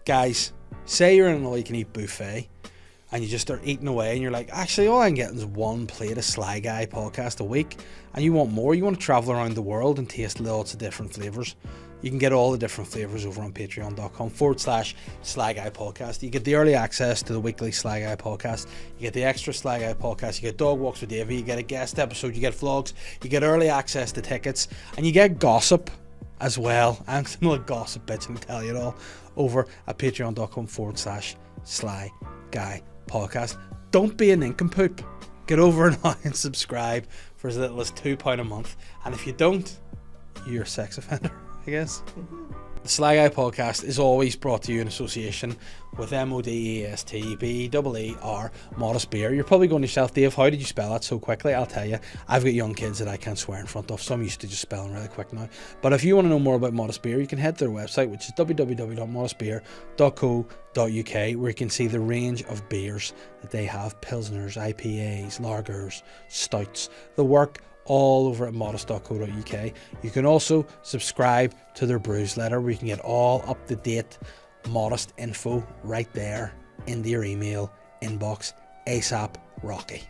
Guys, say you're in an all-you-can-eat buffet and you just start eating away and you're like, actually, all I'm getting is one plate of Sly Guy podcast a week, and you want more, you want to travel around the world and taste lots of different flavours. You can get all the different flavours over on patreon.com/Sly Guy podcast. You get the early access to the weekly Sly Guy podcast. You get the extra Sly Guy podcast. You get Dog Walks with Davey. You get a guest episode. You get vlogs. You get early access to tickets. And you get gossip as well. I'm not a gossip bitch, and tell you it all over at patreon.com/Sly Guy podcast. Don't be a nincompoop. Get over now and subscribe for as little as £2 a month. And if you don't, you're a sex offender, I guess. The Sly Guy podcast is always brought to you in association with MODESTBEER, Modest Beer. You're probably going to yourself, Dave, how did you spell that so quickly? I'll tell you, I've got young kids that I can't swear in front of, so I'm used to just spelling really quick now. But if you want to know more about Modest Beer, you can head to their website, which is www.modestbeer.co.uk, where you can see the range of beers that they have: Pilsners, IPAs, lagers, stouts, the work all over at modest.co.uk. You can also subscribe to their newsletter, where you can get all up-to-date Modest info right there into your email inbox ASAP Rocky.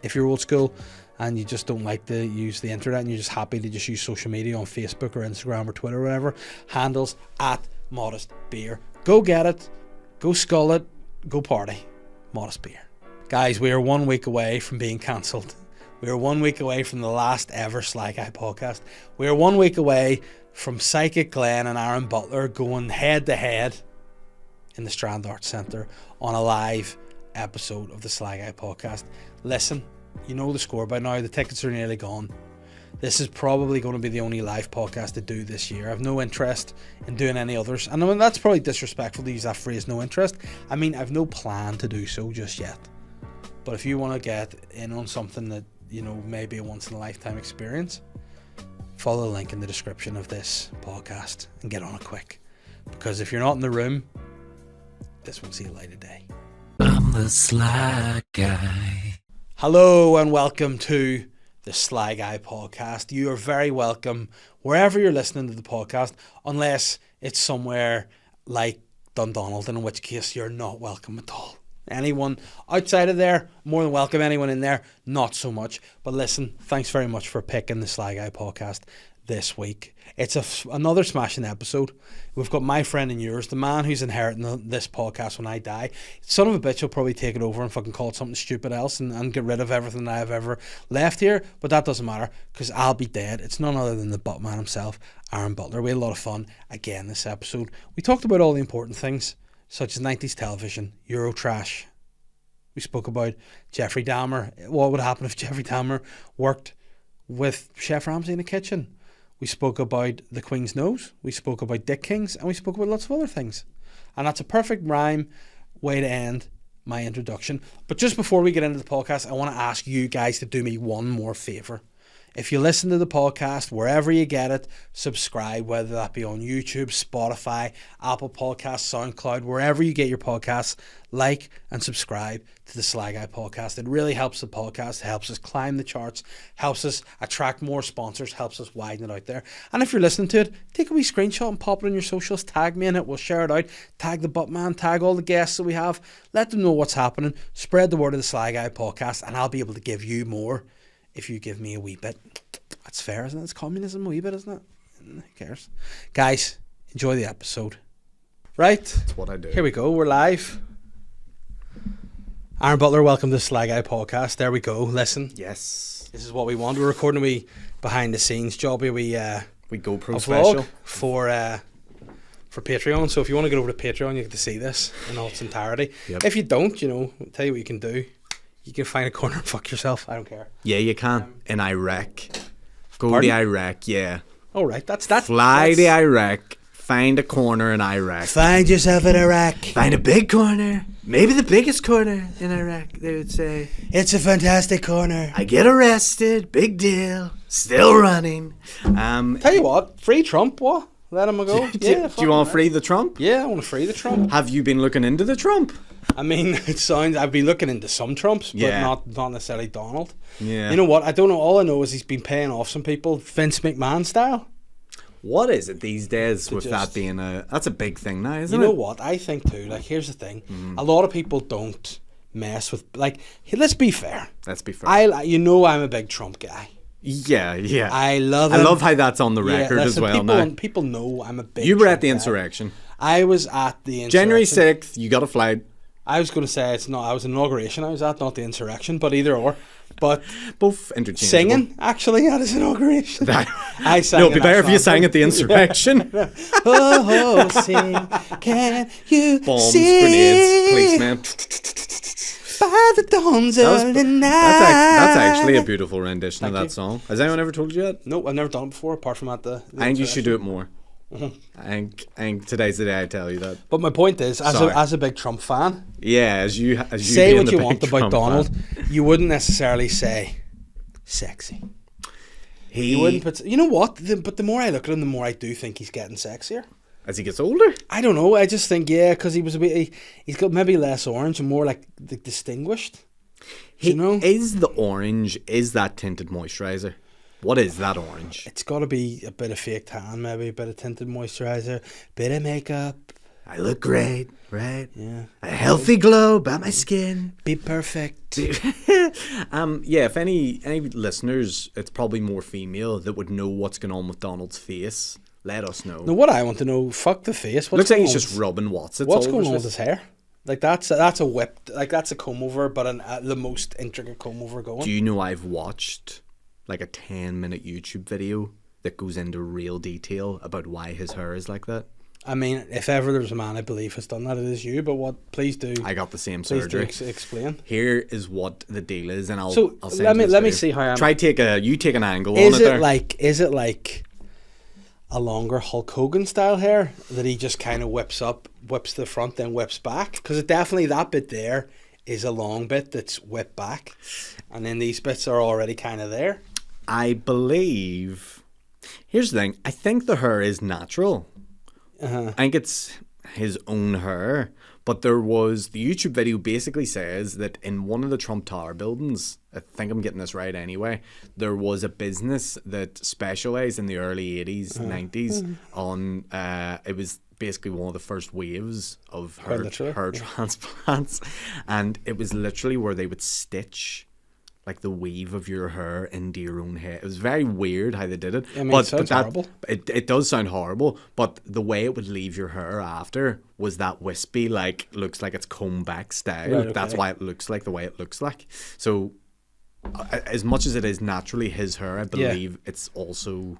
If you're old school and you just don't like to use the internet and you're just happy to just use social media on Facebook or Instagram or Twitter or whatever, handles at Modest Beer. Go get it, go skull it, go party. Modest Beer. Guys, we are 1 week away from being cancelled. We are 1 week away from the last ever Sly Guy podcast. We are 1 week away from Psychic Glenn and Aaron Butler going head to head in the Strand Arts Centre on a live episode of the Sly Guy podcast. Listen, you know the score by now. The tickets are nearly gone. This is probably going to be the only live podcast to do this year. I have no interest in doing any others. And I mean, that's probably disrespectful to use that phrase, no interest. I mean, I've no plan to do so just yet. But if you want to get in on something that, you know, maybe a once-in-a-lifetime experience, follow the link in the description of this podcast and get on it quick. Because if you're not in the room, this won't see the light of day. I'm the Sly Guy. Hello and welcome to the Sly Guy podcast. You are very welcome wherever you're listening to the podcast, unless it's somewhere like Dundonald, in which case you're not welcome at all. Anyone outside of there, more than welcome. Anyone in there, not so much. But listen, thanks very much for picking the Sly Guy podcast this week. It's another smashing episode. We've got my friend and yours, the man who's inheriting this podcast when I die. Son of a bitch will probably take it over and fucking call it something stupid else and get rid of everything I have ever left here. But that doesn't matter, because I'll be dead. It's none other than the butt man himself, Aaron Butler. We had a lot of fun again this episode. We talked about all the important things, such as 90s television, Eurotrash. We spoke about Jeffrey Dahmer. What would happen if Jeffrey Dahmer worked with Chef Ramsay in the kitchen? We spoke about the Queen's Nose. We spoke about Dick Kings. And we spoke about lots of other things. And that's a perfect rhyme way to end my introduction. But just before we get into the podcast, I want to ask you guys to do me one more favour. If you listen to the podcast, wherever you get it, subscribe, whether that be on YouTube, Spotify, Apple Podcasts, SoundCloud, wherever you get your podcasts, like and subscribe to the Sly Guy podcast. It really helps the podcast, helps us climb the charts, helps us attract more sponsors, helps us widen it out there. And if you're listening to it, take a wee screenshot and pop it on your socials, tag me in it, we'll share it out, tag the Buttman, tag all the guests that we have, let them know what's happening, spread the word of the Sly Guy podcast, and I'll be able to give you more if you give me a wee bit. That's fair, isn't it? It's communism, a wee bit, isn't it? Who cares? Guys, enjoy the episode. Right? That's what I do. Here we go. We're live. Aaron Butler, welcome to the Sly Guy podcast. There we go. Listen. Yes. This is what we want. We're recording a wee behind the scenes job. We GoPro special for Patreon. So if you want to get over to Patreon, you get to see this in all its entirety. Yep. If you don't, I'll tell you what you can do. You can find a corner and fuck yourself. I don't care. Yeah, you can. In Iraq. Go Pardon? to Iraq, yeah. All right, that's Fly to Iraq. Find a corner in Iraq. Find yourself in Iraq. Find a big corner. Maybe the biggest corner in Iraq, they would say. It's a fantastic corner. I get arrested. Big deal. Still running. Tell you what, free Trump, what? Let him go. Do you want to free the Trump? Yeah, I want to free the Trump. Have you been looking into the Trump? I mean, it sounds, I've been looking into some Trumps, but Yeah. not necessarily Donald. Yeah. You know what? I don't know. All I know is he's been paying off some people, Vince McMahon style. What is it these days with just- that being that's a big thing now, isn't You know it? what? I think too. Like, here's the thing: a lot of people don't mess with. Like, let's be fair. Let's be fair. I'm a big Trump guy. yeah. I love I him. love how that's on the record as listen, well people, now. people know I'm a big. You were Trump at the guy. insurrection. I was at the insurrection. January 6th, you got a flight. I was going to say it's not. I was inauguration. I was at, not the insurrection, but either or. But Both interchangeable. singing actually at his inauguration. I sang. No, it'd be the better if you national sang at the insurrection. Oh, sing, can you Bombs, see grenades, policemen. by the dawn's early night? That's actually a beautiful rendition of Thank that you. song. Has anyone ever told you that? No, I've never done it before, apart from at the I think you should do it more. Mm-hmm. I think today's the day I tell you that. But my point is, Sorry. as a big Trump fan, Yeah, as you say being what the you big want about Trump Donald, fan. you wouldn't necessarily say sexy. You wouldn't put. You know what? But the more I look at him, the more I do think he's getting sexier. As he gets older. I don't know. I just think because he was a bit. He's got maybe less orange and more like the distinguished. He you know, is the orange. Is that tinted moisturizer? What is that orange? it's got to be a bit of fake tan, maybe a bit of tinted moisturizer, bit of makeup. I look great, right? Yeah, A healthy glow about my skin. be perfect. Yeah, if any listeners, it's probably more female that would know what's going on with Donald's face. Let us know. Now, what I want to know, fuck the face. What's Looks like going he's on just with- rubbing Watsits. What's all going over on with his his hair? Like that's a whipped, like that's a comb over, but the most intricate comb over going. Do you know I've watched like a 10-minute YouTube video that goes into real detail about why his hair is like that? I mean, if ever there's a man I believe has done that, it is you. But what? Please do. I got the same Please do surgery. explain. Here is what the deal is, and I'll So, send let you me- this let me video. see how I'm- Try take an angle on Is it there. Is it like a longer Hulk Hogan style hair that he just kind of whips the front, then whips back? Because it definitely, that bit there is a long bit that's whipped back, and then these bits are already kind of there. I believe. Here's the thing. I think the hair is natural. Uh-huh. I think it's his own hair. But the YouTube video basically says that in one of the Trump Tower buildings, I think I'm getting this right anyway, there was a business that specialized in the early 80s, 90s on, it was basically one of the first waves of hair transplants. And it was literally where they would stitch like the weave of your hair into your own hair. It was very weird how they did it. I mean, it sounds horrible. It does sound horrible, but the way it would leave your hair after was that wispy, like, looks like it's combed back style. Right, okay. That's why it looks like the way it looks like. So, as much as it is naturally his hair, I believe it's also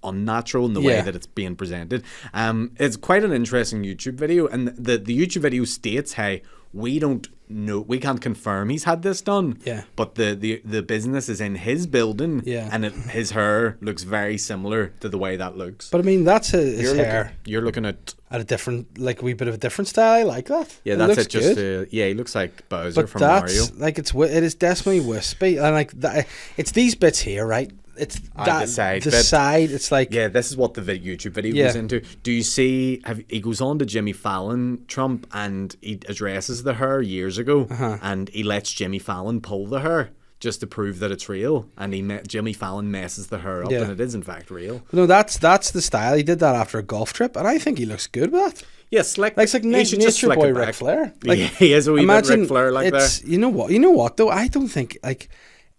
unnatural in the way that it's being presented. It's quite an interesting YouTube video, and the YouTube video states, hey, we don't know, we can't confirm he's had this done. Yeah. But the business is in his building. Yeah. And his hair looks very similar to the way that looks. But I mean, that's his hair You're looking at. at a different, like a wee bit of a different style. I like that. Yeah, It that's looks it. Just good. yeah, he looks like Bowser But from Mario. that's like it is definitely wispy, and like that, it's these bits here, right? It's that the side the bit. side. It's like Yeah, this is what the YouTube video Yeah. goes into. Do you see? He goes on to Jimmy Fallon, Trump, and he addresses the hair years ago, and he lets Jimmy Fallon pull the hair just to prove that it's real. And Jimmy Fallon messes the hair up, Yeah. and it is in fact real. no, that's the style. He did that after a golf trip, and I think he looks good with that. Yeah, slick. Like it's like He should just Nature slick Boy it Ric back. Flair. Like, Yeah, he is a wee bit Ric Flair like it's, that. You know what though? I don't think like.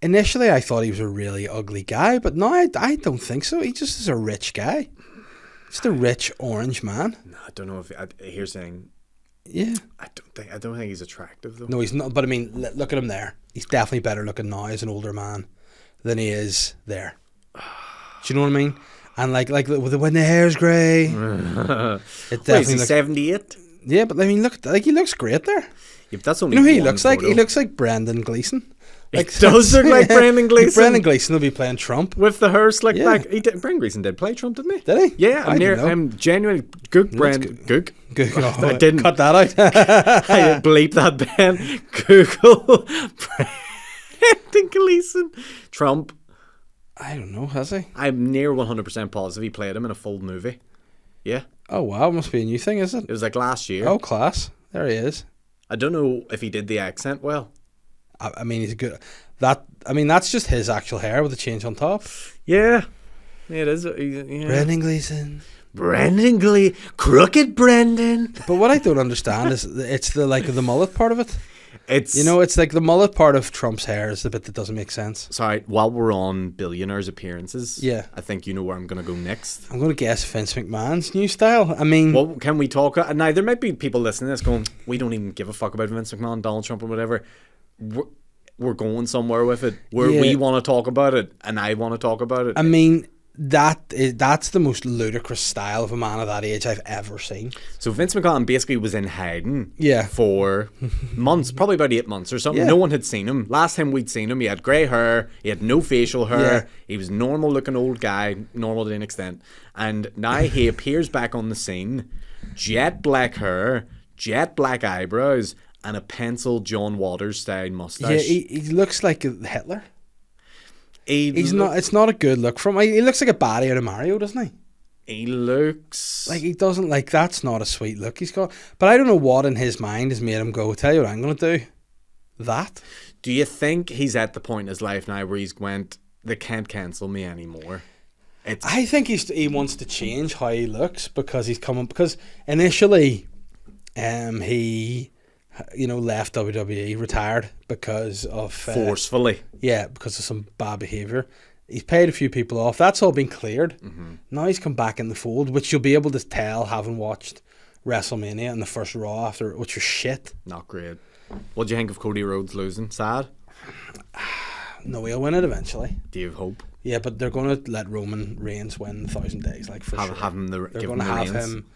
Initially, I thought he was a really ugly guy, but no, I don't think so. He just is a rich guy. Just a rich orange man. No, I don't know if here's saying. Yeah. I don't think he's attractive though. No, he's not. But I mean, look at him there. He's definitely better looking now as an older man than he is there. Do you know what I mean? And like when the hair's grey, it Wait, is definitely he looks. 78? Yeah, but I mean, look, like he looks great there. Yeah, but that's only. You know who he one looks like? photo. He looks like Brendan Gleeson. Like, does look like Brendan Gleeson. Brendan Gleeson will be playing Trump. With the hair slicked Yeah. back. Brendan Gleeson did play Trump, didn't he? Did he? Yeah, I didn't know. I'm genuinely Goog Brendan. Goog. Good. I didn't. Cut that out. I bleep that, Ben. Google Brendan Gleeson. Trump. I don't know, has he? I'm near 100% positive he played him in a full movie. Yeah. Oh, wow. Must be a new thing, is it? It was like last year. Oh, class. There he is. I don't know if he did the accent well. I mean, he's good. That's just his actual hair with the change on top. Yeah. Yeah, it is. Yeah. Brendan Gleeson. Brendan Glee, crooked Brendan. But what I don't understand is it's the mullet part of it. It's It's like the mullet part of Trump's hair is the bit that doesn't make sense. Sorry, while we're on billionaires appearances, Yeah. I think you know where I'm going to go next. I'm going to guess Vince McMahon's new style. I mean, Well, can we talk? Now, there might be people listening to this going, we don't even give a fuck about Vince McMahon, Donald Trump, or whatever. We're going somewhere with it. We want to talk about it, and I want to talk about it. I mean, that's the most ludicrous style of a man of that age I've ever seen. So Vince McMahon basically was in hiding Yeah. for months, probably about 8 months or something. Yeah. No one had seen him. Last time we'd seen him, he had grey hair, he had no facial hair, Yeah. he was normal looking old guy, normal to an extent. And now he appears back on the scene, jet black hair, jet black eyebrows, and a pencil John Waters style mustache. Yeah, he looks like Hitler. He's It's not a good look from. He looks like a baddie out of Mario, doesn't he? He looks Like he doesn't like. That's not a sweet look he's got. But I don't know what in his mind has made him go, tell you what I'm going to do. That. Do you think he's at the point in his life now where he's went, they can't cancel me anymore? I think he wants to change how he looks because he's coming. Because initially, he, left WWE, retired because of Forcefully. because of some bad behaviour. He's paid a few people off. That's all been cleared. Mm-hmm. Now he's come back in the fold, which you'll be able to tell having watched WrestleMania and the first Raw after, which was shit. Not great. What do you think of Cody Rhodes losing? Sad? No, he'll win it eventually. Do you have hope? Yeah, but they're going to let Roman Reigns win 1,000 days, like for sure. Have him They're give going him to the have reins? him.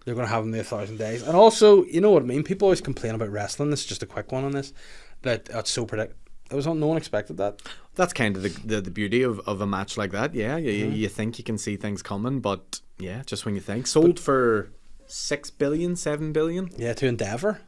They're going to have him the 1,000 days, and also, you know what I mean. People always complain about wrestling. This is just a quick one on this. That it's so predictable. No one expected that. That's kind of the beauty of a match like that. Yeah, you think you can see things coming, but yeah, just when you think. Sold for 6 billion, 7 billion. Yeah, to Endeavour.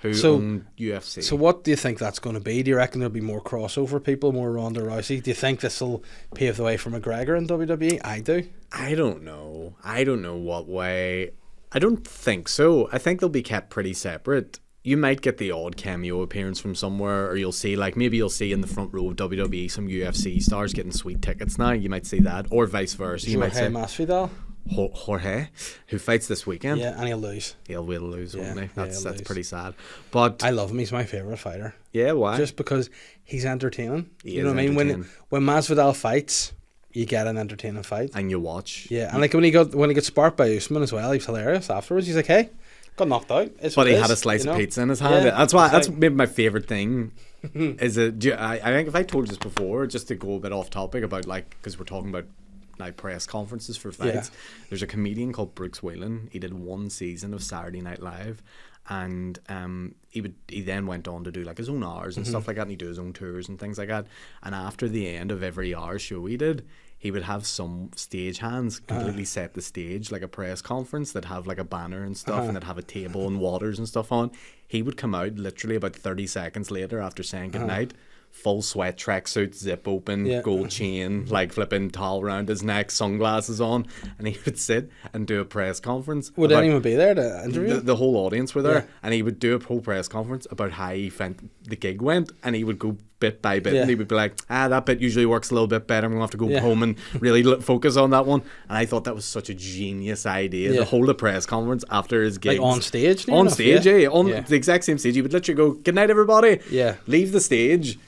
Who So- own UFC? So what do you think that's going to be? Do you reckon there'll be more crossover people, more Ronda Rousey? Do you think this will pave the way for McGregor in WWE? I do. I don't know. I don't know what way. I don't think so. I think they'll be kept pretty separate. You might get the odd cameo appearance from somewhere, or you'll see, maybe you'll see in the front row of WWE some UFC stars getting sweet tickets now. You might see that, or vice versa. You might Jorge say Masvidal. Jorge, who fights this weekend. Yeah, and he'll lose. He'll lose, won't he? Yeah, That's he'll lose. pretty sad. But I love him. He's my favourite fighter. yeah, why? Just because he's entertaining. He You is know what I mean? entertaining. When Masvidal fights, you get an entertaining fight. And you watch. Yeah, and like when he got sparked by Usman as well, he was hilarious afterwards. He's like, "Hey, got knocked out." It's But what he it had a is, slice you of know? pizza in his hand. Yeah, That's why. it's That's like- maybe my favorite thing. I think if I told you this before, just to go a bit off topic about because we're talking about press conferences for fights. There's a comedian called Brooks Whelan. He did one season of Saturday Night Live, and he then went on to do his own hours and stuff like that, and he'd do his own tours and things like that. And after the end of every hour show he would have some stage hands completely set the stage, like a press conference, that have a banner and stuff, and that have a table and waters and stuff on. He would come out literally about 30 seconds later after saying goodnight, full sweat tracksuit, zip open, gold chain, flipping towel around his neck, sunglasses on, and he would sit and do a press conference. Would anyone be there to interview? The whole audience were there, Yeah. and he would do a whole press conference about how he found the gig went, and he would go bit by bit, Yeah. and he would be like, that bit usually works a little bit better, I'm going to have to go home and really focus on that one. And I thought that was such a genius idea, to hold a press conference after his gig. On stage? near On enough, stage, yeah. on Yeah. the exact same stage. He would literally go, good night everybody, Yeah. leave the stage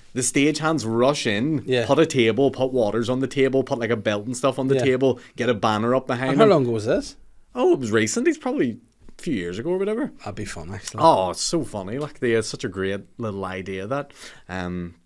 hands rush in, Yeah. put a table, put waters on the table, put a belt and stuff on the Yeah. table, get a banner up behind And how him. long ago was this? Oh, it was recent. He's probably a few years ago or whatever. That'd be fun, actually. Oh, it's so funny. They had such a great little idea that.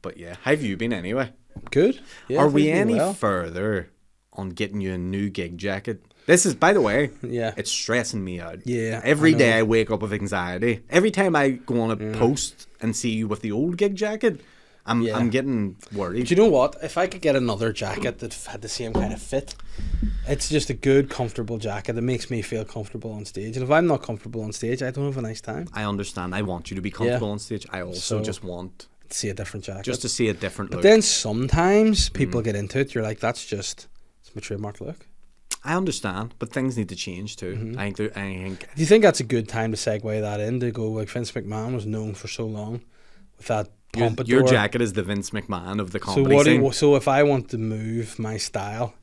But yeah, how have you been anyway? Good. Yeah, Are we things any been well. further on getting you a new gig jacket? This is, by the way, Yeah. it's stressing me out. Yeah, Every I day know. I wake up with anxiety. Every time I go on a post and see you with the old gig jacket, I'm getting worried. Do you know what? If I could get another jacket that had the same kind of fit, it's just a good, comfortable jacket that makes me feel comfortable on stage. And if I'm not comfortable on stage, I don't have a nice time. I understand. I want you to be comfortable on stage. I also So- just want See a different jacket. just to see a different but look. then sometimes people get into it. You're like, it's my trademark look. I understand, but things need to change too. Mm-hmm. I think Do you think that's a good time to segue that in to go like Vince McMahon was known for so long with that pompadour? your jacket is the Vince McMahon of the So comedy what? scene. So if I want to move my style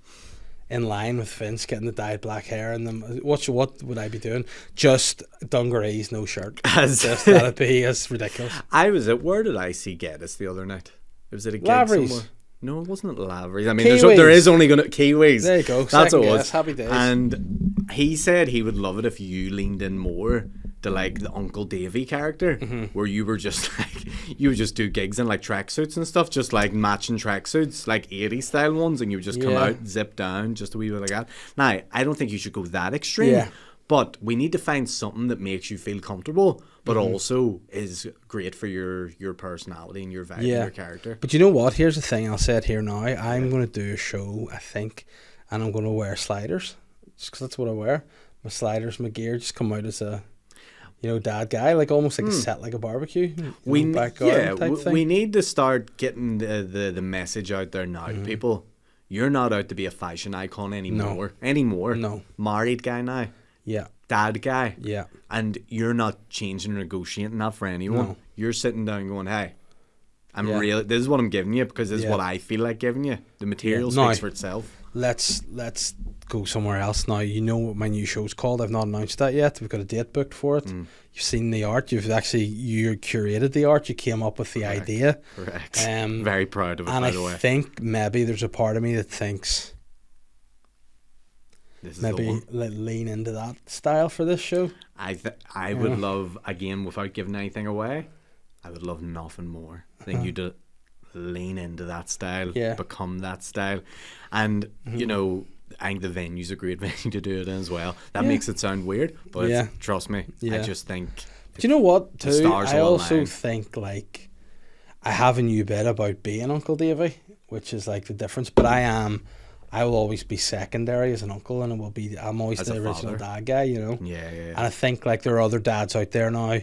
in line with Vince getting the dyed black hair, and then what would I be doing? Just dungarees, no shirt. Just that'd be as ridiculous. Where did I see Geddes the other night? Was it a gig Lavery's. somewhere? No, it wasn't at Lavery's. I mean, Kiwis. there is only gonna Kiwis. There you go. That's Second what it was. guess. Happy days. And he said he would love it if you leaned in more to like the Uncle Davy character, where you were just like you would just do gigs in like tracksuits and stuff, just like matching tracksuits, like 80s style ones, and you would just come out, zip down, just a wee bit like that. Now, I don't think you should go that extreme. Yeah. But we need to find something that makes you feel comfortable, but also is great for your personality and your vibe and your character. But you know what? Here's the thing. I'll say it here now. I'm going to do a show, I think, and I'm going to wear sliders. Just because that's what I wear. My sliders, my gear, just come out as a, dad guy, like almost like a set like a barbecue. We thing. need to start getting the message out there now. People, you're not out to be a fashion icon anymore. No. Married guy now. Yeah. Dad guy. Yeah. And you're not changing or negotiating that for anyone. No. You're sitting down going, hey, Yeah. this is what I'm giving you because this is what I feel like giving you. The material speaks for itself. Let's go somewhere else now. You know what my new show's called. I've not announced that yet. We've got a date booked for it. You've seen the art. You curated the art. You came up with the idea. Correct. Very proud of it, by the way. And I think maybe there's a part of me that thinks this is maybe lean into that style for this show. I would love, again, without giving anything away, I would love nothing more than you to lean into that style, become that style. And, I think the venue's a great venue to do it in as well. That makes it sound weird, but trust me, I just think... Do you know what, too? I also align. think, like, I have a new bit about being Uncle Davy, which is, like, the difference. But I will always be secondary as an uncle, and I'm always As the a original father. dad guy, Yeah. And I think, like, there are other dads out there now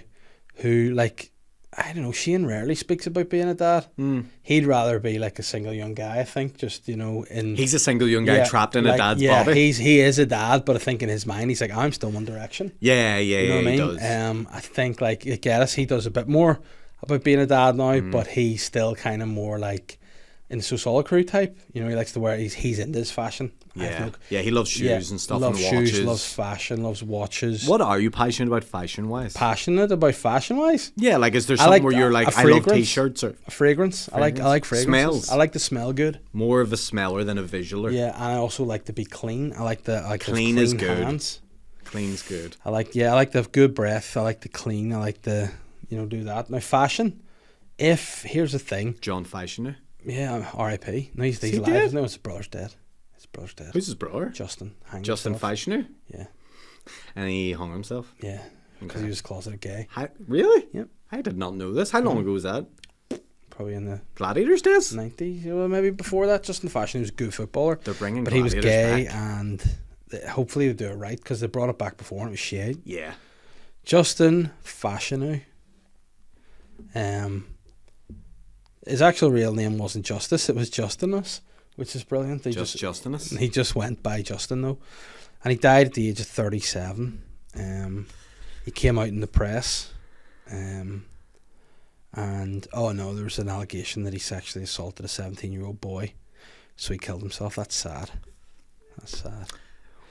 who, like, I don't know, Shane rarely speaks about being a dad. He'd rather be like a single young guy, I think, just, He's a single young guy trapped in a dad's body. He is a dad, but I think in his mind, he's like, I'm still One Direction. Yeah, You know what I mean? does. I think, like, Geddes, he does a bit more about being a dad now, but he's still kind of more like in the So Solid Crew type. He likes to wear, he's into his fashion. Yeah, he loves shoes and stuff, loves and watches. Shoes, loves fashion, loves watches. What are you passionate about fashion-wise? Passionate about fashion-wise? Yeah, like, is there something where you're like, I love t-shirts? Or a fragrance. I like fragrances. Smells. I like to smell good. More of a smeller than a visualer. Yeah, and I also like to be clean. I like Clean those is clean good. hands. Clean's good. I like to have good breath. I like to clean. I like to, do that. Now, fashion, here's the thing. John Fashioner. Yeah, R.I.P. No, he's alive. dead? No, his brother's dead. Who's his brother? Justin. Justin Fashioner? Yeah. And he hung himself? Yeah, because he was closeted gay. Really? Yep. I did not know this. How long ago was that? Probably in the Gladiators days? 90s, well, maybe before that. Justin Fashioner was a good footballer. They're bringing But he was Gladiators gay, back. and hopefully they do it right, because they brought it back before and it was shade. Yeah. Justin Fashioner. His actual real name wasn't Justice, it was Justinus, which is brilliant. Justinus? He just went by Justin, though. And he died at the age of 37. He came out in the press. And, there was an allegation that he sexually assaulted a 17-year-old boy. So he killed himself. That's sad.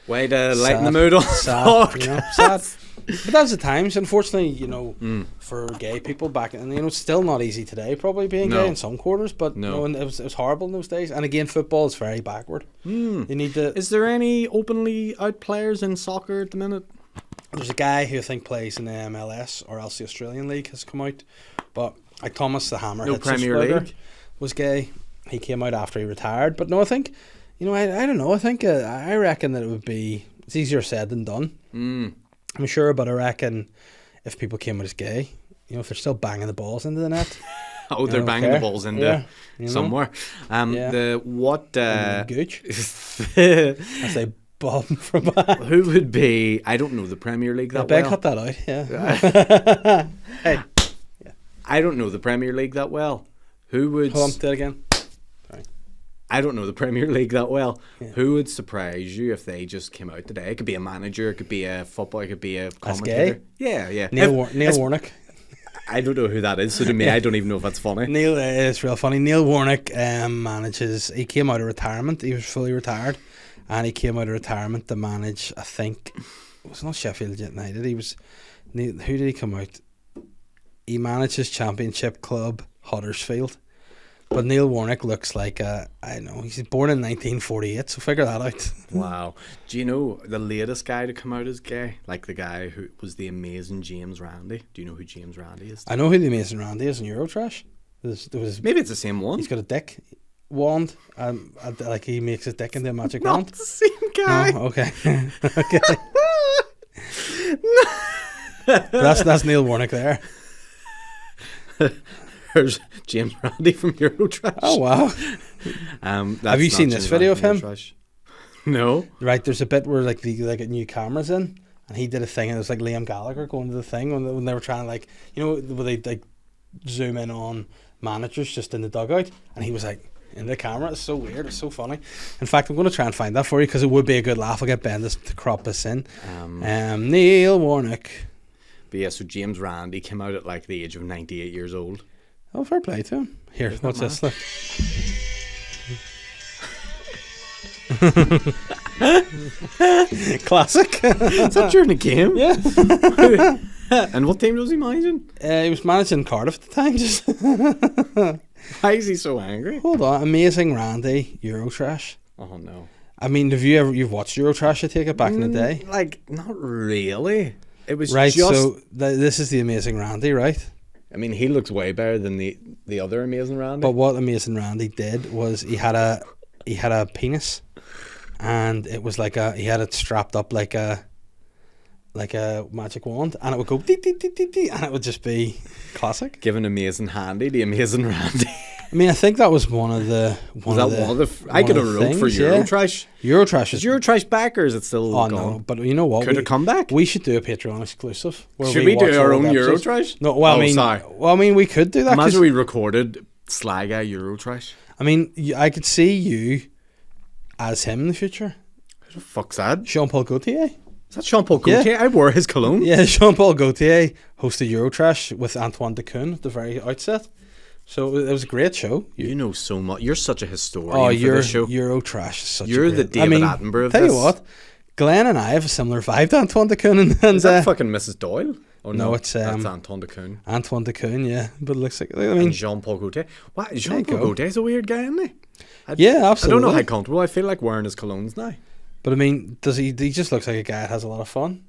Way to lighten the mood on sad, sad. But that's the times, unfortunately, for gay people back, and it's still not easy today, probably being gay in some quarters, but and it was horrible in those days. And again, football is very backward. You need to. Is there any openly out players in soccer at the minute? There's a guy who I think plays in the MLS or else the Australian League has come out, but like Thomas the Hammer, no Premier League, was gay. He came out after he retired, but no, I think. I don't know. I think I reckon that it's easier said than done. I'm sure, but I reckon if people came out as gay, if they're still banging the balls into the net. They're banging the balls into somewhere. Gooch. I say Bob from back. Who would be? I don't know the Premier League that well. Cut that out. Yeah. Hey. Yeah. I don't know the Premier League that well. Who would? Hold on, do it again. I don't know the Premier League that well. Yeah. Who would surprise you if they just came out today? It could be a manager, it could be a footballer, it could be a commentator. Yeah. Neil Warnock. I don't know who that is, so to me, I don't even know if that's funny. Neil is real funny. Neil Warnock manages. He came out of retirement. He was fully retired, and he came out of retirement to manage, I think, it was not Sheffield United. Who did he come out? He manages Championship club Huddersfield. But Neil Warnock looks like I don't know, he's born in 1948, so figure that out. Wow. Do you know the latest guy to come out as gay? Like the guy who was the amazing James Randi. Do you know who James Randi is? I know who the Amazing Randy is in Eurotrash. There was Maybe it's the same one. He's got a dick wand, like he makes his dick into a magic Not wand. the same guy. No? Okay. Okay. That's Neil Warnock there. There's James Randi from Eurotrash. Oh wow. Have you seen this video of him? Eurotrash. No. Right, there's a bit where like they get new cameras in, and he did a thing, and it was like Liam Gallagher going to the thing when they were trying to, like, you know, where they like zoom in on managers just in the dugout, and he was like in the camera. It's so weird. It's so funny. In fact, I'm going to try and find that for you because it would be a good laugh. I'll get Ben to crop this in. Neil Warnock. But yeah, so James Randi came out at like the age of 98 years old. Oh, fair play to him. Here, what's this? Look. Classic. Is that during the game? Yeah. And what team was he managing? He was managing Cardiff at the time. Just Why is he so angry? hold on. Amazing Randy, Eurotrash. Oh no. I mean, you've watched Eurotrash? I take it back in the day. Like, not really. It was Right. just. So this is the Amazing Randy, right? I mean, he looks way better than the other Amazing Randy. But what Amazing Randy did was he had a penis, and it was like he had it strapped up like a magic wand, and it would go dee, dee, dee, dee, dee, and it would just be classic. Given Amazing Handy, the Amazing Randy. I mean, I think that was one of the. I could have wrote for Eurotrash. Yeah. Eurotrash Is Eurotrash back, or is it still Oh gone? no! But you know what? Could it come back? We should do a Patreon exclusive. Where Should we watch do our all own the episodes. Eurotrash? No, well, I mean, we could do that. Imagine we recorded Sly Guy Eurotrash. I mean, I could see you as him in the future. Who the fuck's that? Jean-Paul Gaultier. Is that Jean-Paul Gaultier? I wore his cologne. Yeah, Jean-Paul Gaultier hosted Eurotrash with Antoine Decaune at the very outset. So it was a great show. You know so much. You're such a historian Oh, for this show. Eurotrash is such You're a the great, David Attenborough of tell this. you what, Glenn and I have a similar vibe to Antoine Decaune. And Is that fucking Mrs. Doyle? Oh no, it's that's Antoine Decaune. Antoine Decaune, yeah. But it looks like, I And mean, Jean-Paul Gaultier. What? Jean-Paul Gaultier's a weird guy, isn't he? yeah, absolutely. I don't know how comfortable I feel like wearing his colognes now. But I mean, he just looks like a guy that has a lot of fun.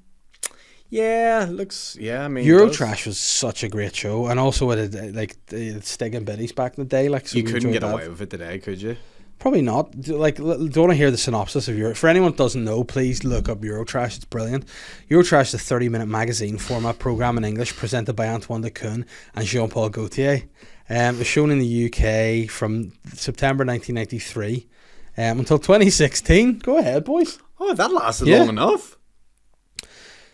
Yeah, looks. Yeah, I mean, Eurotrash was such a great show, and also it had like Stig and Biddies back in the day. Like, so you we couldn't enjoyed get that. away with it today, could you? Probably not. Like, do you want to hear the synopsis of Euro? For anyone that doesn't know, please look up Eurotrash. It's brilliant. Eurotrash is a 30-minute magazine format program in English presented by Antoine Decaune and Jean-Paul Gaultier. It was shown in the UK from September 1993 until 2016. Go ahead, boys. Oh, that lasted Yeah. long enough.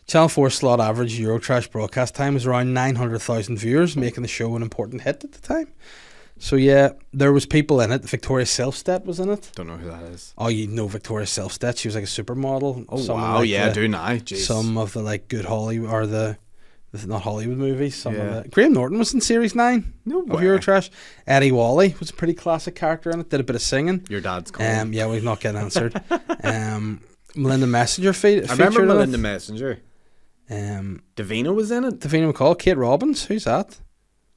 Channel 4 slot average Eurotrash broadcast time was around 900,000 viewers, making the show an important hit at the time. So yeah, there was people in it. Victoria Silvstedt was in it. Don't know who that is. Oh, you know Victoria Silvstedt. She was like a supermodel. Oh Some wow, like yeah, I do now. Jeez. some of the like good Hollywood or the not Hollywood movies. Some Yeah. of the Graham Norton was in series 9 No of way. Eeurotrash. Eddie Wally was a pretty classic character in it. Did a bit of singing. Your dad's calling. Yeah, we've not getting answered. Melinda Messenger I remember featured Melinda in it. Messenger. Um, Davina was in it. Davina McCall, Kate Robbins. Who's that?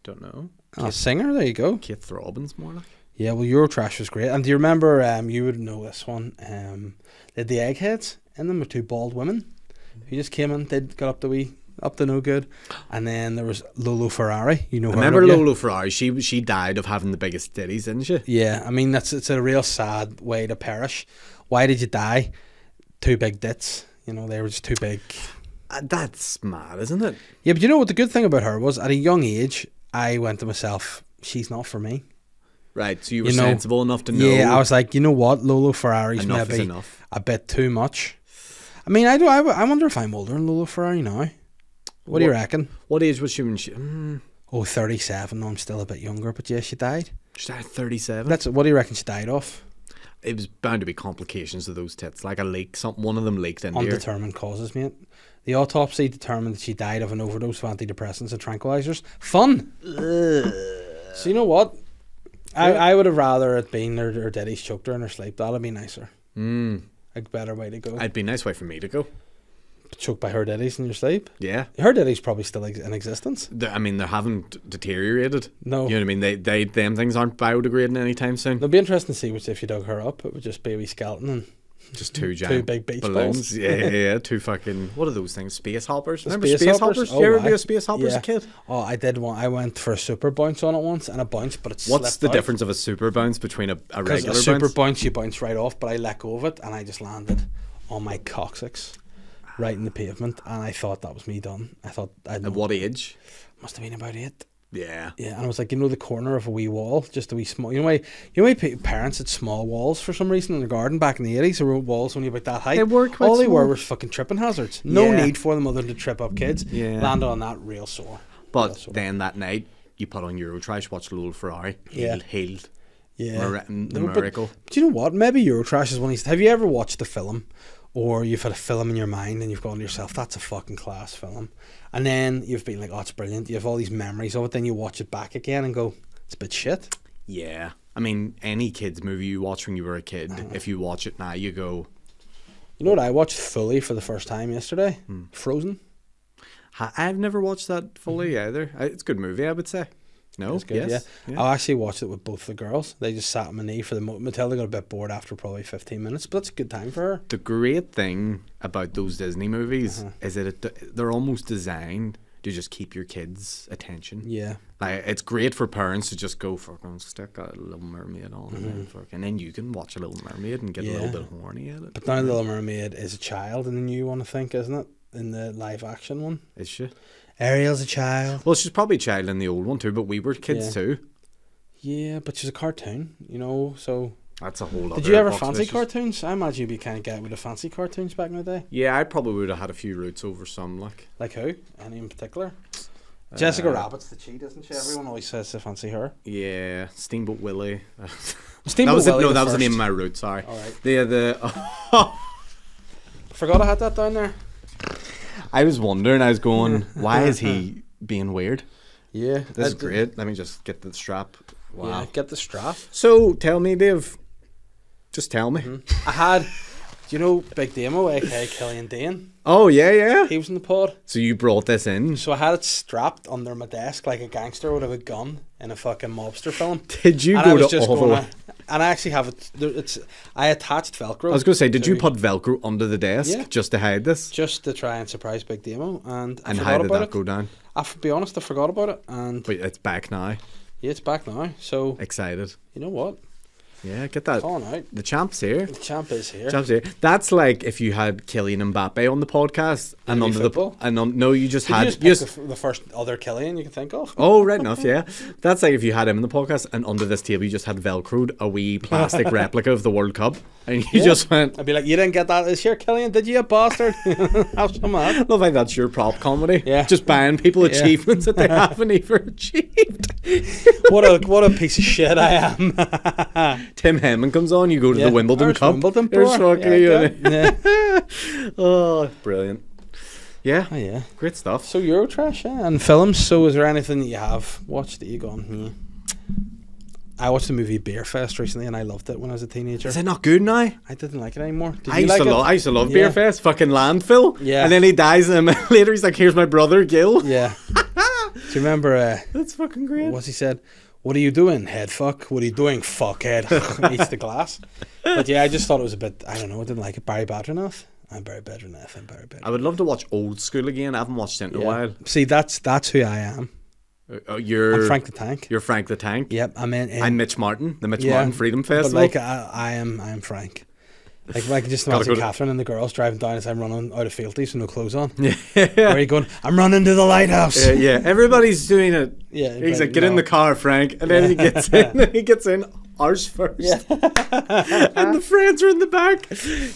Don't know. Oh, singer. There you go. Kate Throbbins, more like. Yeah, well, Eurotrash was great. And do you remember? You would know this one. They had the Eggheads in them with two bald women who just came in. They got up to no good. And then there was Lolo Ferrari. You know, I her, remember don't you? Lolo Ferrari. She died of having the biggest titties, didn't she? Yeah, I mean it's a real sad way to perish. Why did you die? Two big dits. You know, they were just too big. That's mad, isn't it? Yeah, but you know what the good thing about her was? At a young age, I went to myself, she's not for me. Right, so you were You know, sensible enough to know. Yeah, I was like, you know what, Lolo Ferrari's enough is maybe enough. a bit too much. I mean, I wonder if I'm older than Lolo Ferrari now. What do you reckon? What age was she when she? Oh, 37. No, I'm still a bit younger, but yeah, she died. She died at 37. What do you reckon she died of? It was bound to be complications of those tits, like a leak. One of them leaked into her. Undetermined causes, mate. The autopsy determined that she died of an overdose of antidepressants and tranquilizers. Fun. So you know what? I would have rather it been her daddy's choked her in her sleep. That'd be nicer. A a better way to go. It'd be a nice way for me to go. Choked by her daddies in your sleep. Yeah. Her daddies probably still in existence. They haven't deteriorated. No. You know what I mean? Them things aren't biodegrading anytime soon. It'll be interesting to see if you dug her up. It would just be a wee skeleton and just two giant big beach balloons. balls. Yeah. Two fucking, what are those things? Space hoppers? Remember Space space hoppers? hoppers? Oh, you ever aye. do a space hopper as Yeah. a kid? Oh, I did one. I went for a super bounce on it once, and a bounce, but it What's slipped the out. difference of a super bounce between a Because regular a super bounce? bounce, you bounce right off, but I let go of it, and I just landed on my coccyx, right in the pavement, and I thought that was me done. I thought At what age? must have been about 8. Yeah. Yeah, and I was like, the corner of a wee wall, just a wee small. Why parents had small walls for some reason in the garden back in the 80s. There were walls only about that height. They were quite All they were small. was fucking tripping hazards. No Yeah. need for them other than to trip up kids. Yeah. Landed on that real sore. But then that night, you put on Eurotrash, watched a little Ferrari, healed. Yeah. The No, miracle. But do you know what? Maybe Eurotrash is one of these. Have you ever watched a film, or you've had a film in your mind and you've gone to yourself, that's a fucking class film, and then you've been like, oh, it's brilliant. You have all these memories of it. Then you watch it back again and go, it's a bit shit. Yeah. I mean, any kids movie you watch when you were a kid, if you watch it now, you go, You know what I watched fully for the first time yesterday? Frozen. I've never watched that fully either. It's a good movie, I would say. No? It's good, Yes. yeah. I actually watched it with both the girls. They just sat on my knee for the Matilda got a bit bored after probably 15 minutes, but that's a good time for her. The great thing about those Disney movies Uh-huh. is that they're almost designed to just keep your kids' attention. Yeah. Like, it's great for parents to just go, fucking stick a Little Mermaid on, and then you can watch a Little Mermaid and get a little Yeah. bit horny at it. But now Little Mermaid is a child in the new one, I think, isn't it? In the live action one. Is she? Ariel's a child. Well, she's probably a child in the old one too, but we were kids Yeah. too. Yeah, but she's a cartoon, so... That's a whole other Did you ever box of fancy issues. cartoons? I imagine you'd be kind of guy with the fancy cartoons back in the day. Yeah, I probably would have had a few roots over some, like. Like who? Any in particular? Jessica Rabbit's the cheat, isn't she? Everyone always says to fancy her. Yeah, Steamboat Willie. Steamboat that was Willie no, the that was the first. name of my route. Sorry. All right. The Forgot I had that down there. I was wondering. I was going, why is he being weird? Yeah. This is great. Let me just get the strap. Wow. Yeah, get the strap. So tell me, Dave. Just tell me. I had, do you know Big Damo, aka Killian Dane? Oh yeah. He was in the pod. So you brought this in. So I had it strapped under my desk like a gangster would have a gun in a fucking mobster film. Did you And I go was to just all the going way? and I actually have it. I attached Velcro. I was going to say, did you to- put Velcro under the desk Yeah. just to hide this? just to try and surprise Big Damo, and I And forgot how did about that it. go down? I'll be honest, I forgot about it, and Wait, it's back now. yeah, it's back now. So Excited. you know what? Yeah, get that. Calling out. The champ's here. The champ is here. Champ's here. That's like if you had Kylian Mbappe on the podcast and Maybe under football? no, you just Did had you just pick the first other Killian you can think of? Oh, right enough, yeah. That's like if you had him in the podcast and under this table you just had Velcroed a wee plastic replica of the World Cup and you Yeah. just went, I'd be like, you didn't get that this year, Killian, did you, you bastard? Have some of that. love how that's your prop comedy. Yeah. Just buying people Yeah. achievements that they haven't even achieved. What a piece of shit I am. Tim Hemming comes on, you go to the Wimbledon There's Cup. Wimbledon There's poor. fucking Yeah, you. yeah. Oh, brilliant. Yeah, Oh, yeah. great stuff. So Eurotrash, yeah, and films. So is there anything that you have watched that you gone? I watched the movie Beer Fest recently, and I loved it when I was a teenager. Is it not good now? I didn't like it anymore. Did I you used, like to it? love, I used to love Yeah. Beer Fest, fucking landfill. Yeah. And then he dies, and then later he's like, here's my brother, Gil. Yeah. Do you remember? That's fucking great. What's he said? What are you doing, head fuck? What are you doing, fuckhead? Eats the glass. But yeah, I just thought it was a bit. I don't know. I didn't like it. Barry Badrinoff. I'm Barry Badrinoff. I'm Barry Badrinoff. I would love to watch Old School again. I haven't watched it in a while. See, that's who I am. You're I'm Frank the Tank. You're Frank the Tank. Yep, I'm in. I'm Mitch Martin, the Mitch Yeah, Martin Freedom Festival. But like I am Frank. Like I can just Gotta imagine go to- Catherine and the girls driving down as I'm running out of fealties with no clothes on. yeah, Where are you going? I'm running to the lighthouse. yeah. Everybody's doing it. Yeah, He's but like, get in no. the car, Frank, and then he gets in. He gets in arse first, Yeah. and the friends are in the back.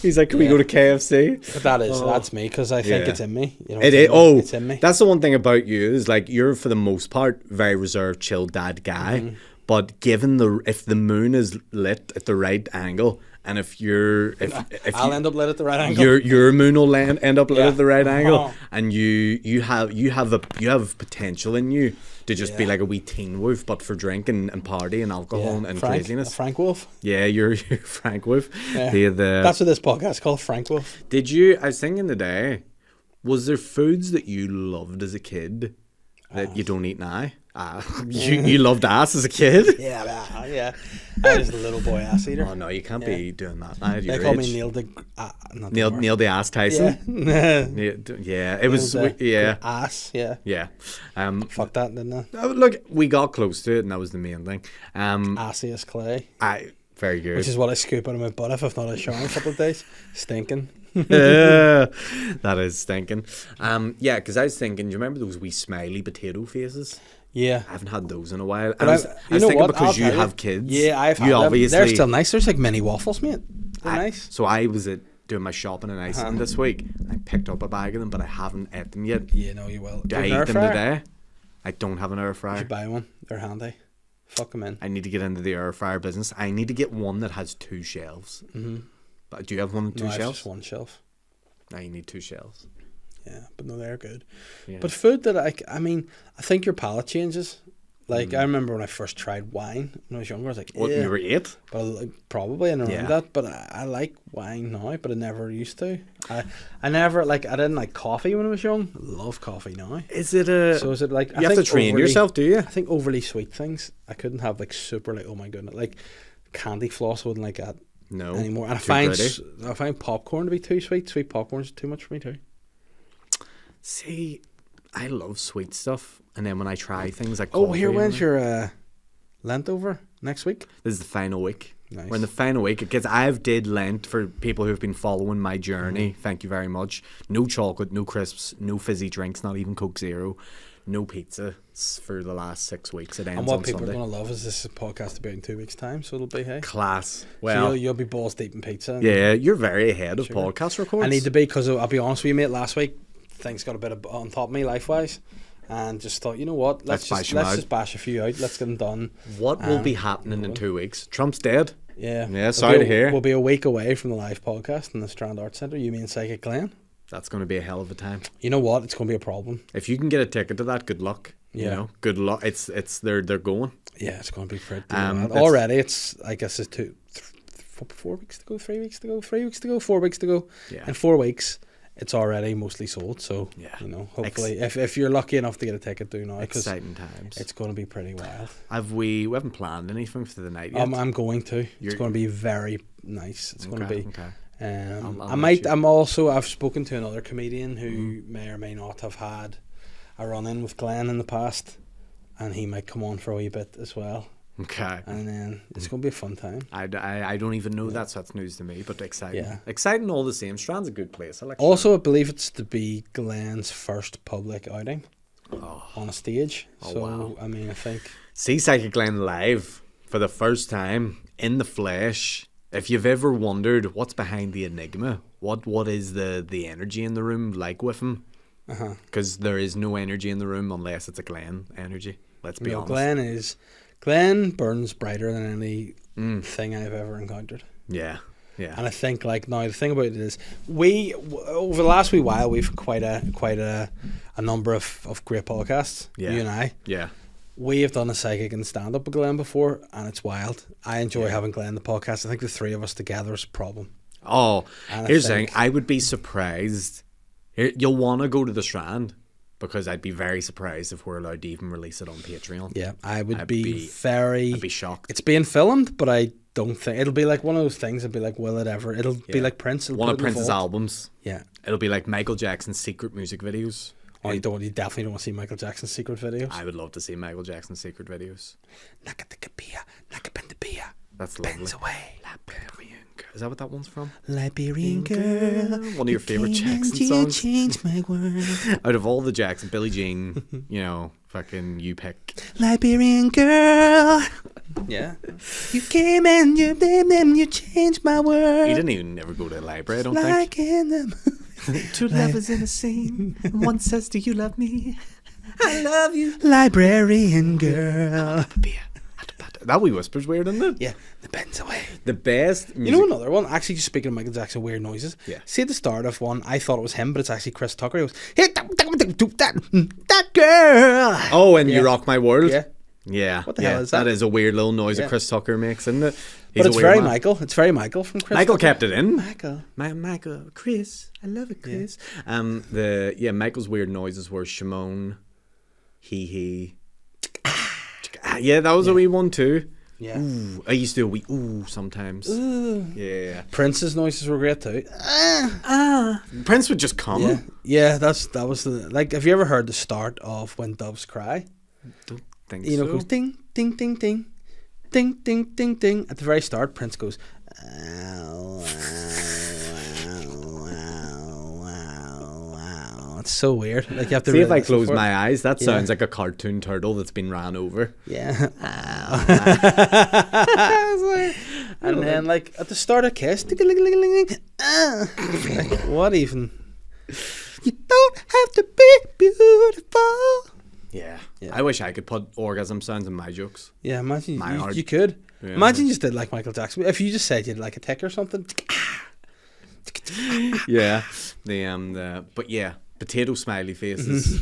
He's like, can we Yeah. go to KFC? But that's me because I think Yeah. it's in me. You know, It it's is. in me. Oh, It's in me. that's the one thing about you is like you're for the most part very reserved, chill dad guy. Mm-hmm. But given if the moon is lit at the right angle and if I'll end up lit at the right angle. your moon will end up lit Yeah. at the right angle, Oh. and you have potential in you to just be like a wee teen wolf, but for drink and party and alcohol and craziness. Frank Wolf. Yeah, you're Frank Wolf. Yeah. That's what this podcast is called, Frank Wolf. I was thinking today, was there foods that you loved as a kid that you don't eat now? You loved ass as a kid? Yeah. I was a little boy ass eater. Oh no, you can't be doing that now at They your call age. me Neil the Ass Tyson. Yeah. Yeah, it was ass. Yeah. yeah. Fuck that, didn't I? Look, we got close to it, and that was the main thing. Assiest clay, Very good. which is what I scoop out of my butt if I've not had a shower in a couple of days. Stinking. That is stinking. Yeah, because I was thinking, do you remember those wee smiley potato faces? Yeah. I haven't had those in a while. But I was you thinking know what? because I'll you tell you. have kids. Yeah, I've had you them. obviously, They're still nice. There's like mini waffles, mate. They're nice. So I was doing my shopping in Iceland this week. I picked up a bag of them, but I haven't ate them yet. Yeah, no, you will. Do I eat them today? I don't have an air You fryer. should buy one. They're handy. Fuck them in. I need to get into the air fryer business. I need to get one that has 2 shelves. Mm-hmm. But do you have one with 2 No, I have shelves? just one shelf. No, you need 2 shelves. Yeah, but no, they're good. Yeah. But food that I mean, I think your palate changes. Like I remember when I first tried wine when I was younger, I was like, What, you were 8? but probably and around Yeah. that. But I like wine now, but I never used to. I never like. I didn't like coffee when I was young. I love coffee now. Is it a... So is it like you have to train yourself, do you? I think overly sweet things. I couldn't have like super like, oh my goodness, like candy floss. I wouldn't like that No. anymore. And too gritty. I find popcorn to be too sweet. Sweet popcorn's too much for me too. See, I love sweet stuff. And then when I try things like Oh, coffee here, and when's that- your Lent over? Next week? This is the final week. Nice. We're in the final week because I've did Lent for people who've been following my journey. Thank you very much. No chocolate, no crisps, no fizzy drinks, not even Coke Zero, no pizza for the last 6 weeks. It ends And what on people Sunday. are going to love is this podcast about in 2 weeks' time, so it'll be, hey. Class. So Well, you'll be balls deep in pizza. yeah, you're very ahead of Sure. podcast records. I need to be, because I'll be honest with you, mate, last week, things got a bit on top of me life-wise, and just thought, you know what, let's bash 'em out. just bash a few out, let's get them done. What will be happening in 2 weeks? Trump's dead. Yeah. Yeah, sorry to hear. We'll be a week away from the live podcast in the Strand Arts Centre, you, me and Psychic Glenn. That's going to be a hell of a time. You know what, it's going to be a problem. If you can get a ticket to that, good luck. You Yeah. know, good luck. It's they're going. Yeah, it's going to be pretty That's- already, it's, I guess it's 4 weeks to go, 3 weeks to go, 3 weeks to go, 4 weeks to go. Yeah. In 4 weeks, it's already mostly sold. So, Yeah. you know, hopefully, if you're lucky enough to get a ticket, do now, because Exciting times. it's going to be pretty wild. We haven't planned anything for the night yet. I'm going to. It's You're- going to be very nice. It's going to be. Okay. I'll I'll let you- I've spoken to another comedian who may or may not have had a run-in with Glenn in the past, and he might come on for a wee bit as well. Okay. And then it's going to be a fun time. I don't even know that, so that's news to me, but exciting. Yeah. Exciting all the same. Strand's a good place. I like Also, I believe it's to be Glenn's first public outing on a stage. So, wow. I mean, I think... See Psychic Glenn live for the first time in the flesh. If you've ever wondered what's behind the enigma, what is the energy in the room like with him? Because there is no energy in the room unless it's a Glenn energy. Let's be No, honest. Glenn burns brighter than any thing I've ever encountered. Yeah. Yeah. And I think, like, now the thing about it is, over the last wee while, we've quite a number of great podcasts. Yeah. You and I. Yeah. We have done a psychic and stand up with Glenn before, and it's wild. I enjoy having Glenn in the podcast. I think the three of us together is a problem. Oh, And I here's the thing. think- I would be surprised. You'll want to go to the Strand because I'd be very surprised if we're allowed to even release it on Patreon. Yeah, I'd I'd be be very. shocked. It's being filmed, but I don't think it'll be like one of those things. It'll be like, will it ever? It'll be like Prince. It'll One put of it in the Prince's vault. albums. Yeah. It'll be like Michael Jackson's secret music videos. Oh, you definitely don't want to see Michael Jackson's secret videos. I would love to see Michael Jackson's secret videos. That's lovely. Bends away. Liberian Girl. Is that what that one's from? Liberian girl. One of your favorite came and Jackson you songs. changed my world. Out of all the Jackson, Billie Jean, you know, fucking you pick. Liberian girl. Yeah. You came and you changed my world. He didn't even ever go to the library, I don't Like in them. think. Two lovers in a scene. One says, do you love me? I love you. Librarian girl. That wee whisper's weird, isn't it? Yeah, the bends away. The best music. You know another one? Actually, just speaking of Michael Jackson weird noises. Yeah. See at the start of one, I thought it was him, but it's actually Chris Tucker. He goes, "Hey, that girl." Oh, and Yeah. You Rock My World. Yeah. Yeah. What the hell is that? That is a weird little noise Yeah. that Chris Tucker makes, isn't it? But a it's weird very man. Michael. It's very Michael from Chris Michael Tucker. kept it in. Michael. Michael, Chris, I love it, Chris. Michael's weird noises were Shimon, he. Yeah, that was a wee one too. Yeah. Ooh, I used to do a wee ooh sometimes. Yeah. Prince's noises were great too. Prince would just come. Yeah. Yeah, that was the like. Have you ever heard the start of When Doves Cry? Don't think You know, so. it goes ding, ding, ding, ding, ding, ding, ding, ding. At the very start, Prince goes. It's so weird. Like you have to. See, really if I listen close for it. my eyes, that Yeah. sounds like a cartoon turtle that's been ran over. Yeah. And then, like at the start of Kiss, like, what even? You don't have to be beautiful. Yeah. Yeah. I wish I could put orgasm sounds in my jokes. Yeah, imagine My art. you could. Yeah. Imagine you just did like Michael Jackson. If you just said you'd like a tick or something. Yeah. But yeah, potato smiley faces,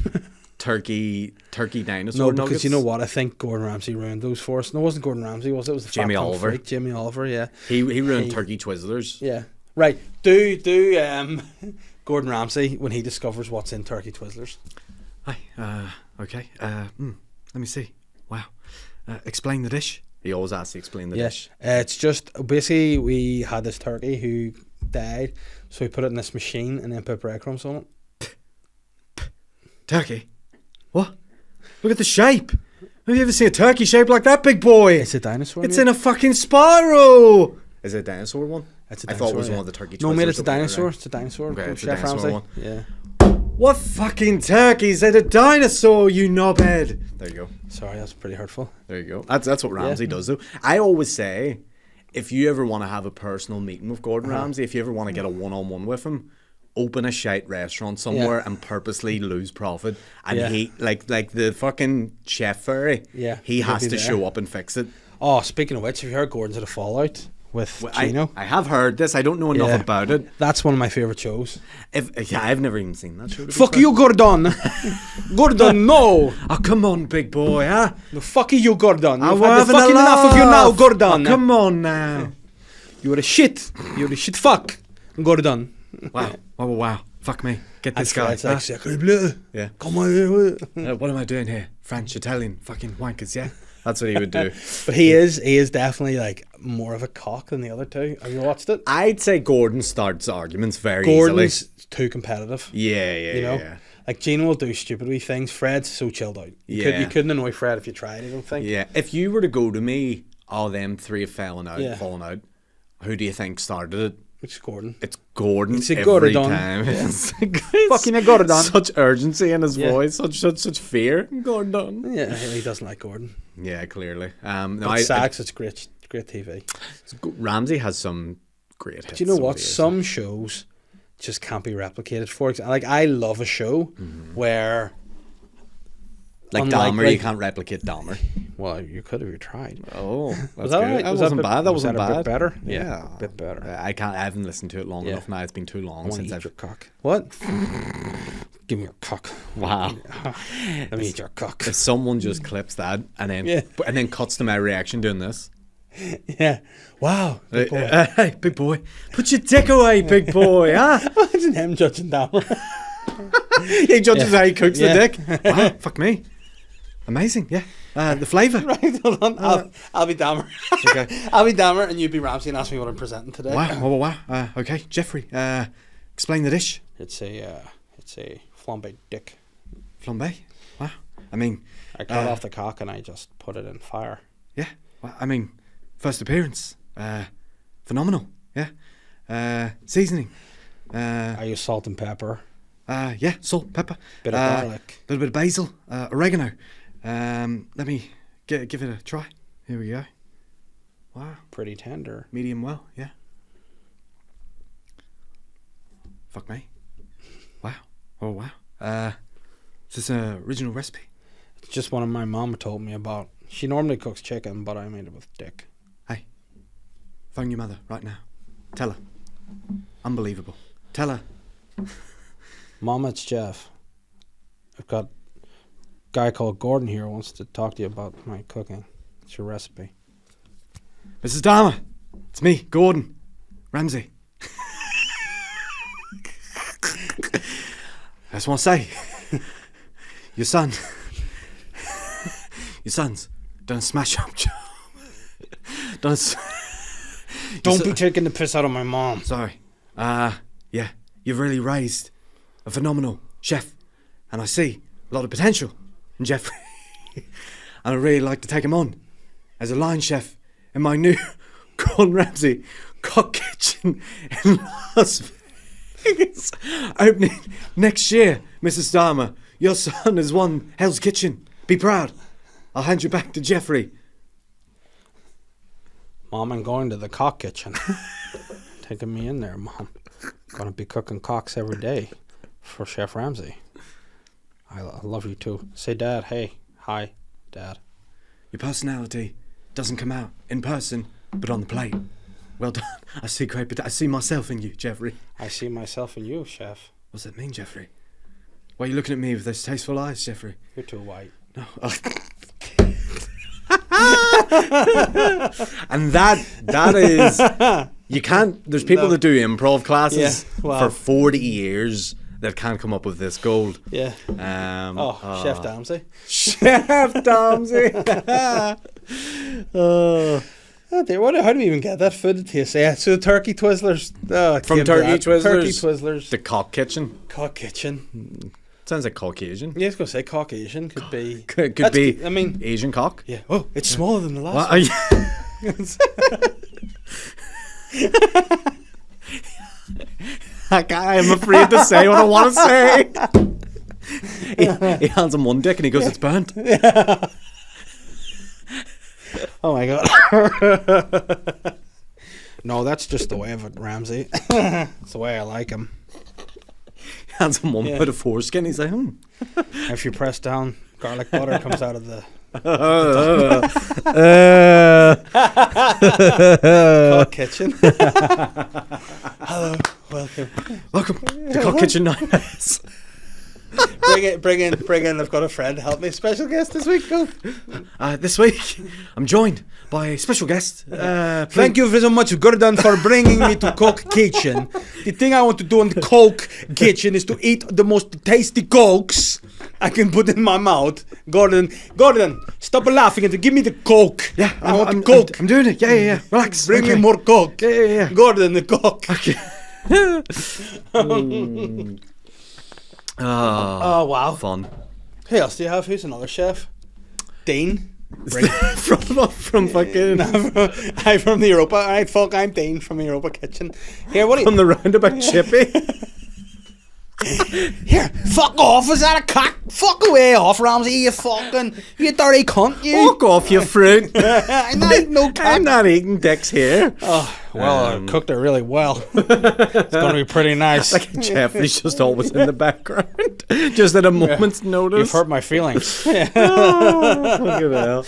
turkey dinosaur No, nuggets. because you know what? I think Gordon Ramsay ruined those for us. No, it wasn't Gordon Ramsay, was it? It was the Jamie Fat Punk Oliver. Freak, Jamie Oliver, yeah. He ruined He- turkey Twizzlers. Yeah. Right. Do Gordon Ramsay when he discovers what's in turkey Twizzlers. Hi. Okay. Let me see. Wow. Explain the dish. He always asks to explain the dish. It's just basically we had this turkey who died, so we put it in this machine and then put breadcrumbs on it. Turkey. What? Look at the shape. Have you ever seen a turkey shaped like that, big boy? It's a dinosaur. It's mate. in a fucking spiral. Is it a dinosaur one? It's a I thought it was dinosaur, one of the turkey. No, mate, Twizzlers it's a that were dinosaur. around. It's a dinosaur. Okay, From it's a Chef dinosaur Ramsay. one. Yeah. What fucking turkey said a dinosaur, you knobhead? There you go. Sorry, that's pretty hurtful. There you go. That's what Ramsay does, though. I always say, if you ever want to have a personal meeting with Gordon Ramsay, if you ever want to get a one-on-one with him, open a shite restaurant somewhere and purposely lose profit. And he, like the fucking chef fairy, he he'll has be to there. show up and fix it. Oh, speaking of which, have you heard Gordon's at a Fallout with I Chino? have heard this. I don't know enough Yeah. about it. That's one of my favourite shows. I've never even seen that show. to be Fuck fair. you, Gordon. Gordon, no. Oh, come on, big boy, huh? No, fuck you, Gordon. Oh, You've we're had the having a fucking enough of you now, laugh. Gordon. Oh, come on now. You're a shit. You're a shit fuck, Gordon. Wow. Wow. Fuck me. Get this That's guy. right, it's like, huh? Sacre bleu. Yeah. Come on here. What am I doing here? French, Italian, fucking wankers, yeah? That's what he would do. But he is definitely like more of a cock than the other two. Have you watched it? I'd say Gordon starts arguments very Gordon's easily. too competitive. Yeah, You know? yeah. Like Gino will do stupid wee things. Fred's so chilled out. Yeah. You couldn't annoy Fred if you tried, I don't think. Yeah. If you were to go to me, all them three have fallen out, Yeah. who do you think started it? Which is Gordon. It's Gordon It's a every Gordon. time. Yeah. It's Fucking a Gordon. Such urgency in his Yeah. voice, such fear. Gordon. Yeah, he doesn't like Gordon. Yeah, clearly. No, But Sax, it's great TV. Ramsay has some great hits. Do you know what? over the years. Some shows just can't be replicated. For example, like I love a show where, like unlike- Dahmer, you can't replicate Dahmer. well, you could have tried. Oh, that's Was that good. right? That Was wasn't a bit- bad. That was wasn't that a bad. bit better? Yeah, Yeah, a bit better. I haven't listened to it long Yeah. enough now. It's been too I long want to since eat I've. your cock. What? Give me your cock. Wow. Let me eat your cock. If someone just clips that and then cuts to my reaction doing this. Yeah. Wow. Big boy. Hey, big boy, put your dick away, big boy, huh? Imagine him judging Dahmer. He judges how he cooks Yeah. the dick. Wow, fuck me. Amazing, yeah. The flavour. Right, hold on. I'll be Dahmer. Okay. I'll be Dahmer and you be Ramsay and ask me what I'm presenting today. Wow. Okay, Jeffrey, explain the dish. It's a flambe dick. Flambe. Wow. I mean, I cut off the cock and I just put it in fire. yeah. Well, I mean, first appearance. Phenomenal. Yeah. Seasoning. I use salt and pepper, Yeah, salt, pepper. bit of garlic. A little bit of basil, oregano. Let me give it a try. Here we go. Wow. Pretty tender. Medium well, yeah. Fuck me. Wow. Oh, wow. Is this an original recipe? It's just one of my mama told me about. She normally cooks chicken, but I made it with dick. Hey, phone your mother right now. Tell her. Unbelievable. Tell her. Mom, it's Jeff. I've got a guy called Gordon here who wants to talk to you about my cooking. It's your recipe. Mrs. Dahmer, it's me, Gordon Ramsay. I just want to say, your son's done a smash up job. Don't be taking the piss out of my mom. Sorry. Yeah, you've really raised a phenomenal chef, and I see a lot of potential in Jeffrey. And I'd really like to take him on as a line chef in my new Gordon Ramsay cock kitchen in Las Vegas, opening next year. Mrs. Dahmer, your son has won Hell's Kitchen. Be proud. I'll hand you back to Jeffrey. Mom, I'm going to the cock kitchen. Taking me in there, Mom. Gonna be cooking cocks every day for Chef Ramsay. I love you too. Say, Dad. Hey, hi, Dad. Your personality doesn't come out in person, but on the plate. Well done. I see I see myself in you, Jeffrey. I see myself in you, Chef. What's that mean, Jeffrey? Why are you looking at me with those tasteful eyes, Jeffrey? You're too white. No. And that is, you can't, there's people that do improv classes for 40 years that can't come up with this gold. Yeah. Chef Ramsay. Chef Ramsay. How do we even get that food to taste? Yeah, so the turkey twizzlers. From Turkey Twizzlers. Turkey Twizzlers. The cock kitchen. Cock kitchen. Sounds like Caucasian. Yeah, I was going to say Caucasian. Could be. Could be. I mean, Asian cock. Yeah. Oh, it's smaller than the last one. I'm afraid to say what I want to say. He hands him one dick and he goes, "It's burnt." Yeah. Oh my God. No, that's just the way of it, Ramsay. It's the way I like him. Hands him one bit of foreskin. He's like, If you press down, garlic butter comes out of the cock kitchen. Hello, welcome to Cock Kitchen 9. Bring in. I've got a friend to help me. Special guest this week. Go. This week, I'm joined by a special guest. Thank you so much, Gordon, for bringing me to Coke Kitchen. The thing I want to do in the Coke Kitchen is to eat the most tasty Cokes I can put in my mouth. Gordon, stop laughing and give me the Coke. Yeah, I want the Coke. I'm doing it. Yeah. Relax. Bring me more Coke. Yeah. Gordon, the Coke. Okay. Oh, wow. Fun. Who else do you have? Who's another chef? Dean. from fucking I'm from the Europa. Alright, fuck, I'm Dean from the Europa Kitchen. Here, what are you? From the roundabout Chippy. Here, fuck off. Is that a cock? Fuck away off, Ramsay, you dirty cunt, you. Fuck off, you fruit. I'm not eating no cock. I'm not eating dicks here. Oh, well, I cooked it really well. It's going to be pretty nice. Like Jeffrey's just always in the background. Just at a moment's notice. You've hurt my feelings. Look at that.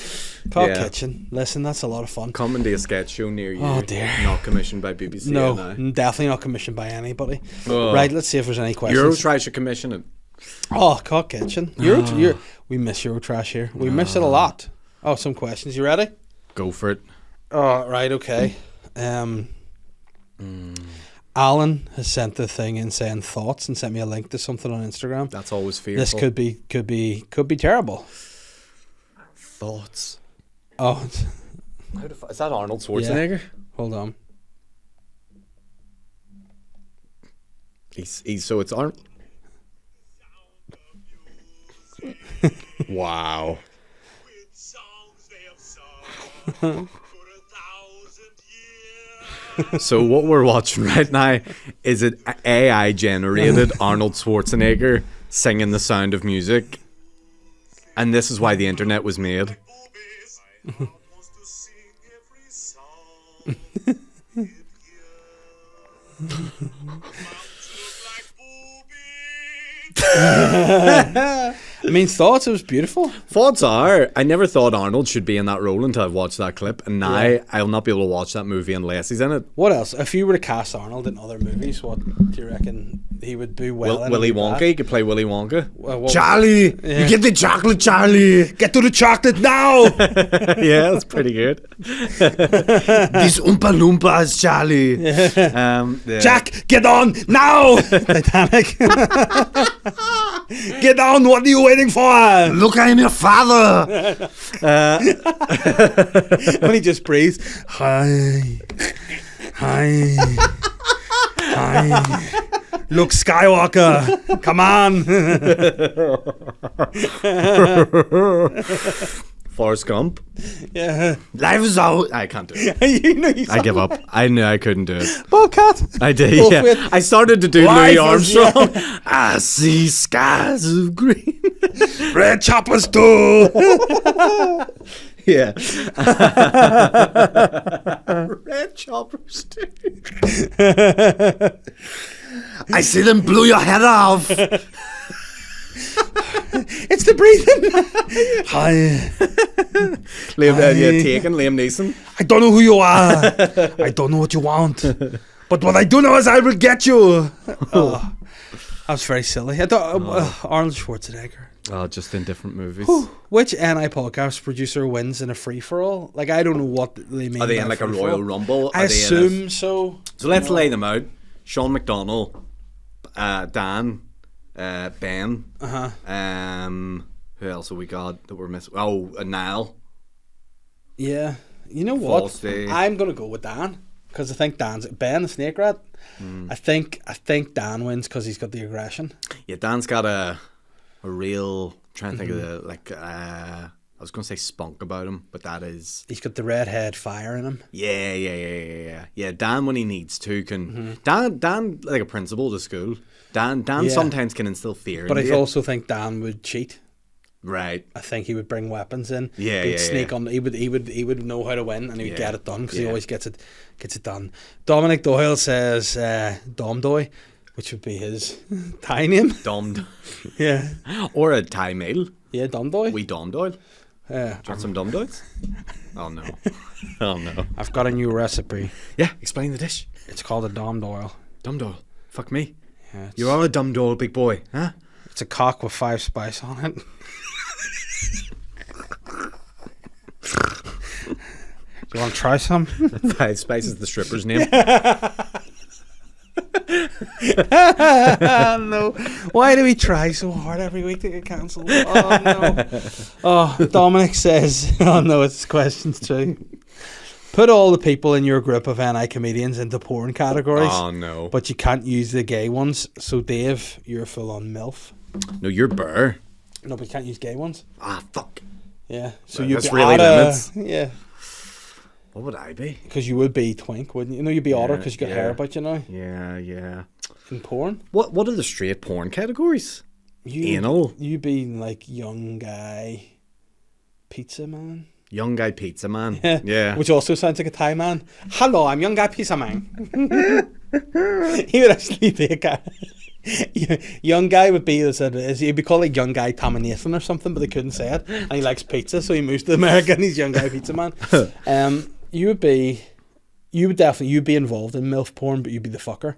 Cock Kitchen. Listen, that's a lot of fun. Come and do a sketch show near you. Oh, dear. Not commissioned by BBC. No, definitely not commissioned by anybody. Oh. Right, let's see if there's any questions. Eurotrash should commission it. Oh, Cock Kitchen. We miss Eurotrash here. We miss it a lot. Oh, some questions. You ready? Go for it. Oh, right, okay. Alan has sent the thing in saying thoughts and sent me a link to something on Instagram. That's always fearful. This could be terrible. Thoughts. Oh, is that Arnold Schwarzenegger? Yeah. Hold on. He's so it's Arnold. Wow. So what we're watching right now is an AI generated Arnold Schwarzenegger singing The Sound of Music, and this is why the internet was made. I mean, thoughts, it was beautiful. Thoughts are, I never thought Arnold should be in that role until I watched that clip, and now Yeah. I'll not be able to watch that movie unless he's in it. What else? If you were to cast Arnold in other movies, what do you reckon he would do well in? Willy and Wonka, bad? he could play Willy Wonka. Well, what- Charlie, Yeah. you get the chocolate, Charlie. Get to the chocolate now! Yeah, that's pretty good. These Oompa Loompas, Charlie. Yeah. Jack, get on now! Titanic. Get on, what are you waiting for? Look, I'm your father. When he just breathes. Hi. Hi. Hi. Luke Skywalker. Come on. Forrest Gump. Yeah. Life is out. I can't do it. You know you I give up. I knew I couldn't do it. Bobcat. I did, Go yeah. for it. I started to do Life Louis is- Armstrong. I see skies of green. Red choppers too. Yeah. Red choppers too. I see them blew your head off. It's the breathing. Hi. Taken Liam Neeson. I don't know who you are. I don't know what you want. But what I do know is I will get you. Oh, that was very silly. I thought Arnold Schwarzenegger. Oh, just in different movies. Which NI podcast producer wins in a free for all? Like, I don't know what they mean. Are they by in like a free-for-all. Royal Rumble? I Are they in assume so. So let's lay them out. Sean McDonnell, Dan, Ben. Who else have we got that we're missing? Oh, Niall. Yeah. You know what? Falsey. I'm gonna go with Dan because I think Dan's Ben the Snake Rat. I think Dan wins because he's got the aggression. Yeah, Dan's got a real. Trying to think of the I was going to say spunk about him, but that is. He's got the redhead fire in him. Yeah. Dan when he needs to can. Dan like a principal to school. Dan Yeah. sometimes can instill fear. But into I you. also think Dan would cheat. Right. I think he would bring weapons in. Yeah, he'd yeah, sneak yeah. on. He would know how to win, and he'd Yeah, get it done because he yeah. always gets it done. Dominic Doyle says Domdoy, which would be his Thai name. Dom. Yeah, Or a Thai meal. yeah, Domdoy. We Dom Doyle. Want some Dom Doyles? Oh no. Oh no. I've got a new recipe. Yeah, explain the dish. It's called a Dom Doyle. Dum Doyle. Fuck me. Yeah, You're all a Dum Doyle, big boy, huh? it's a cock with 5 spice on it. Do you want to try some? Five Spice is the stripper's name. No. Why do we try so hard every week to get cancelled? Oh no. Oh, Dominic says, oh no, it's questions too. Put all the people in your group of NI comedians into porn categories. Oh no. But you can't use the gay ones. So Dave, you're full on MILF. No, you're Burr. No, but you can't use gay ones. Ah, fuck. Yeah. So Right, you'd that's be really Otta- limits. Yeah. What would I be? Because you would be twink, wouldn't you? You know, you'd be otter because you got yeah. hair about you now Yeah. in porn. What are the straight porn categories? You, Anal. You be like young guy pizza man. Young guy pizza man. Yeah. Which also sounds like a Thai man. Hello, I'm young guy pizza man. He would actually be a guy. Young guy would be he'd be called like young guy Tommy Nathan or something, but they couldn't say it. And he likes pizza, so he moves to America and he's young guy pizza man. You'd be involved in MILF porn, but you'd be the fucker.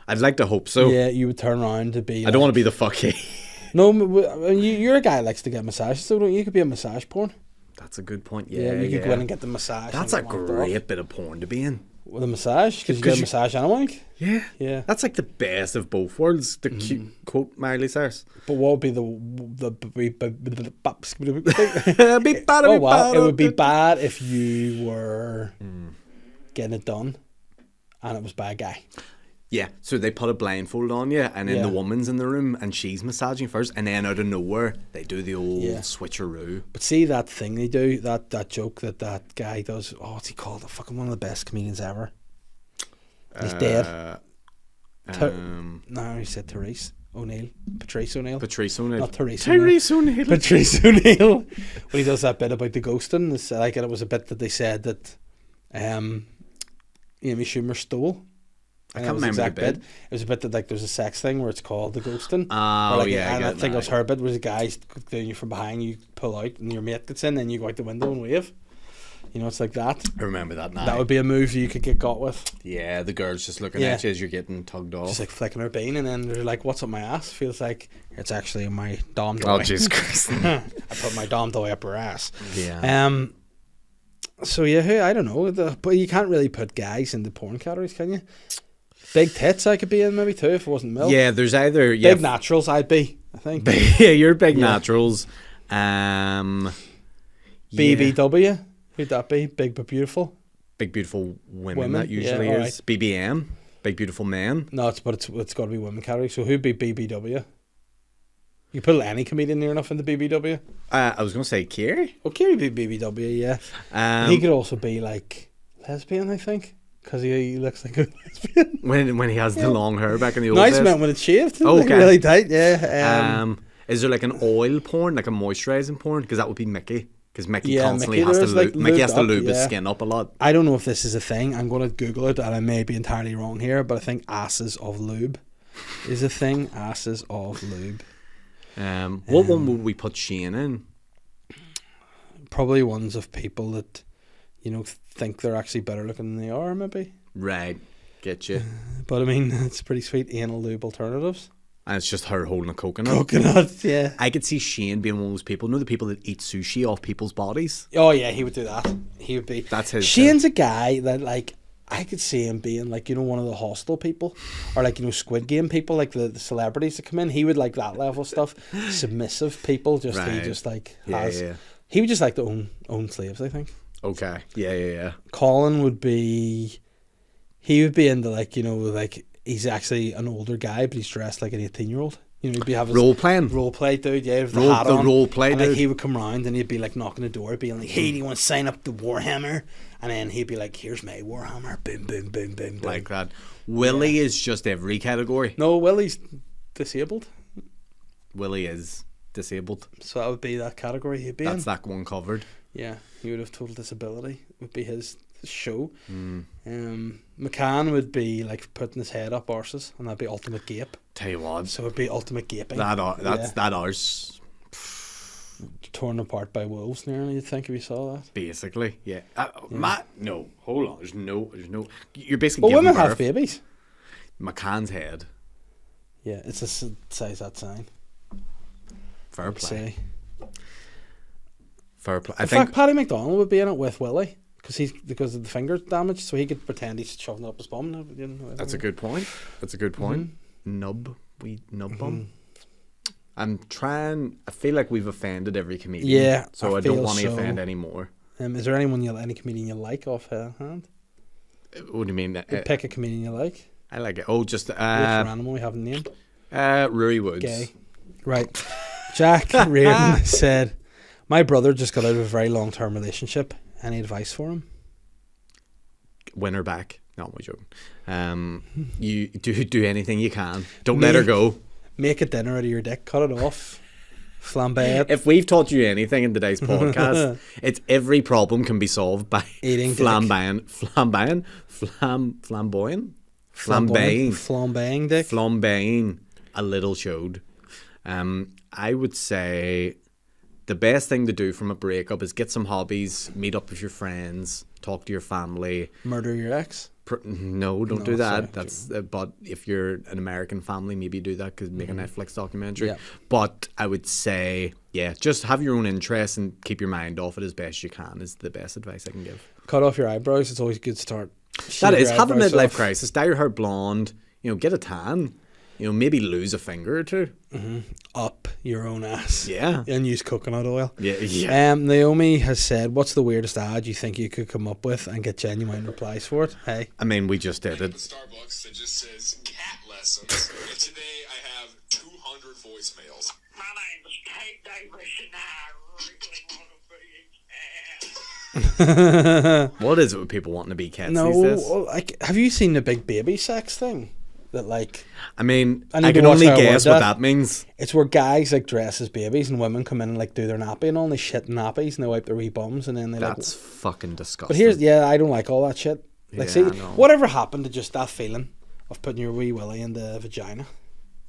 I'd like to hope so. Yeah, you would turn around to be. I don't want to be the fucky. No, you're a guy who likes to get massages, so don't you? You could be a massage porn. That's a good point. Yeah, Yeah, you could go in and get the massage. That's and a get one great off. bit of porn to be in. With a massage, because you get a massage and a wank. Yeah. Yeah. That's like the best of both worlds. The cute quote Miley Cyrus. But what would be oh Oh wow, it would be bad if you were getting it done and it was by a guy. Yeah, so they put a blindfold on you, and then Yeah. the woman's in the room, and she's massaging first, and then out of nowhere, they do the old Yeah. switcheroo. But see that thing they do, that joke that guy does. Oh, what's he called? Fucking one of the best comedians ever. He's dead. No, he said Patrice O'Neill. Patrice O'Neill. Not Therese Tyrese O'Neill. Patrice O'Neill. When he does that bit about the ghosting, it's like, and it was a bit that they said that Amy Schumer stole. I can't remember the bit. It was a bit that like there's a sex thing where it's called the ghosting. Oh, like, yeah, and I I get think it was that. her bit was a guy doing you from behind, you pull out and your mate gets in, then you go out the window and wave. You know, it's like that. I remember that now. That would be a move you could get got with. Yeah, the girl's just looking Yeah. at you as you're getting tugged off. Just like flicking her bean, and then they're like, "What's up my ass?" Feels like it's actually my dom toy. Oh, Jesus Christ. I put my dom toy up her ass. Yeah. So yeah, I don't know, but you can't really put guys in the porn categories, can you? Big tits, I could be in maybe too if it wasn't milk. Yeah, there's either... Big naturals, I'd be. I think. Yeah, you're big Yeah. naturals. BBW, who'd that be? Big but beautiful. Big beautiful women, Women? that usually Yeah, is. BBM, big beautiful men. No, it's got to be women category. So who'd be BBW? You put any comedian near enough in the BBW. I was going to say Kerry. Well, Kerry would be BBW, yeah. He could also be like lesbian, I think, because he looks like a lesbian. When he has the long hair back in the old Nice days. man when it's shaved. Okay. Like really tight, yeah. Is there like an oil porn, like a moisturising porn? Because that would be Mickey. Because Mickey Yeah, constantly Mickey, has to there's, like, Mickey has to lubed up, lube his yeah. skin up a lot. I don't know if this is a thing. I'm going to Google it, and I may be entirely wrong here, but I think asses of lube is a thing. Asses of lube. What one would we put Shane in? Probably ones of people that, you know, think they're actually better looking than they are, maybe. Right, get you. But I mean, it's pretty sweet anal lube alternatives. And it's just her holding a coconut. Coconut, yeah. I could see Shane being one of those people. You know the people that eat sushi off people's bodies? Oh yeah, he would do that. He would be. That's his. Shane's a guy that like I could see him being like, you know, one of the hostel people, or like, you know, Squid Game people, like the celebrities that come in. He would like that level of stuff. Submissive people, just he Right. just like Yeah, has. yeah. He would just like to own slaves, I think. Okay. Yeah. Colin would be. He would be into like, you know, like he's actually an older guy, but he's dressed like an 18-year-old. You know, he'd be having Role playing. role play dude, yeah, with the Role- hat the on. role play and like dude. he would come round and he'd be like knocking the door, being like, "Hey, do you want to sign up to Warhammer?" And then he'd be like, "Here's my Warhammer." Boom, boom, boom, boom, boom. Like that. Willie is just every category. No, Willie's disabled, Willie is disabled. so that would be that category he'd be That's in. that one covered. Yeah, he would have total disability. Would be his show. Mm. McCann would be like putting his head up arses, and that'd be ultimate gape. Tell you what, So it'd be ultimate gaping. that ours. Torn apart by wolves, nearly. You'd think if you saw that. Basically, yeah. Matt, no, hold on. There's no. You're basically. But giving women have birth. babies. McCann's head. Yeah, it's a size that sign. Fair I'd play. say. Fair play. I In think fact, Paddy McDonald would be in it with Willie because of the finger damage, so he could pretend he's shoving it up his bum. that's a good point. That's a good point. Mm-hmm. Nub bum. I'm trying. I feel like we've offended every comedian. Yeah, So I I don't feel want to so. offend anymore. Is there any comedian you like offhand? What do you mean? Pick a comedian you like. I like it. Oh, just Which random we haven't named. Rory Woods. Gay. Right. Jack Reardon said, "My brother just got out of a very long-term relationship. Any advice for him?" Win her back. No, I'm joking. You do anything you can. Don't let her go. Make a dinner out of your dick. Cut it off. Flambe it. If we've taught you anything in today's podcast, it's every problem can be solved by Eating dick. flamboyant, Flambeing dick. flambeing a little chode. I would say the best thing to do from a breakup is get some hobbies, meet up with your friends, talk to your family. Murder your ex. No, don't No, do that. sorry. That's but if you're an American family, maybe do that because make a Netflix documentary. Yeah. But I would say, yeah, just have your own interests and keep your mind off it as best you can. Is the best advice I can give. Cut off your eyebrows. It's always a good start. That Shave is your have a eyebrows midlife off. crisis. Dye your hair blonde. Get a tan. Maybe lose a finger or two. Up your own ass. Yeah. And use coconut oil. Yeah. Naomi has said, "What's the weirdest ad you think you could come up with and get genuine replies for it?" Hey. I mean, we just did At it. Starbucks that just says cat lessons. And today I have 200 voicemails. My name's Kate Davis and I really want to be a cat. What is it with people wanting to be cats No, these days? like, have you seen the big baby sex thing? That like, I mean, I need I to can watch only how I guess word what that. that means. it's where guys like dress as babies and women come in and like do their nappy and all, and they shit in nappies and they wipe their wee bums and then they That's like. fucking disgusting. But here's I don't like all that shit. Like, Yeah, see, I know. whatever happened to just that feeling of putting your wee willy in the vagina.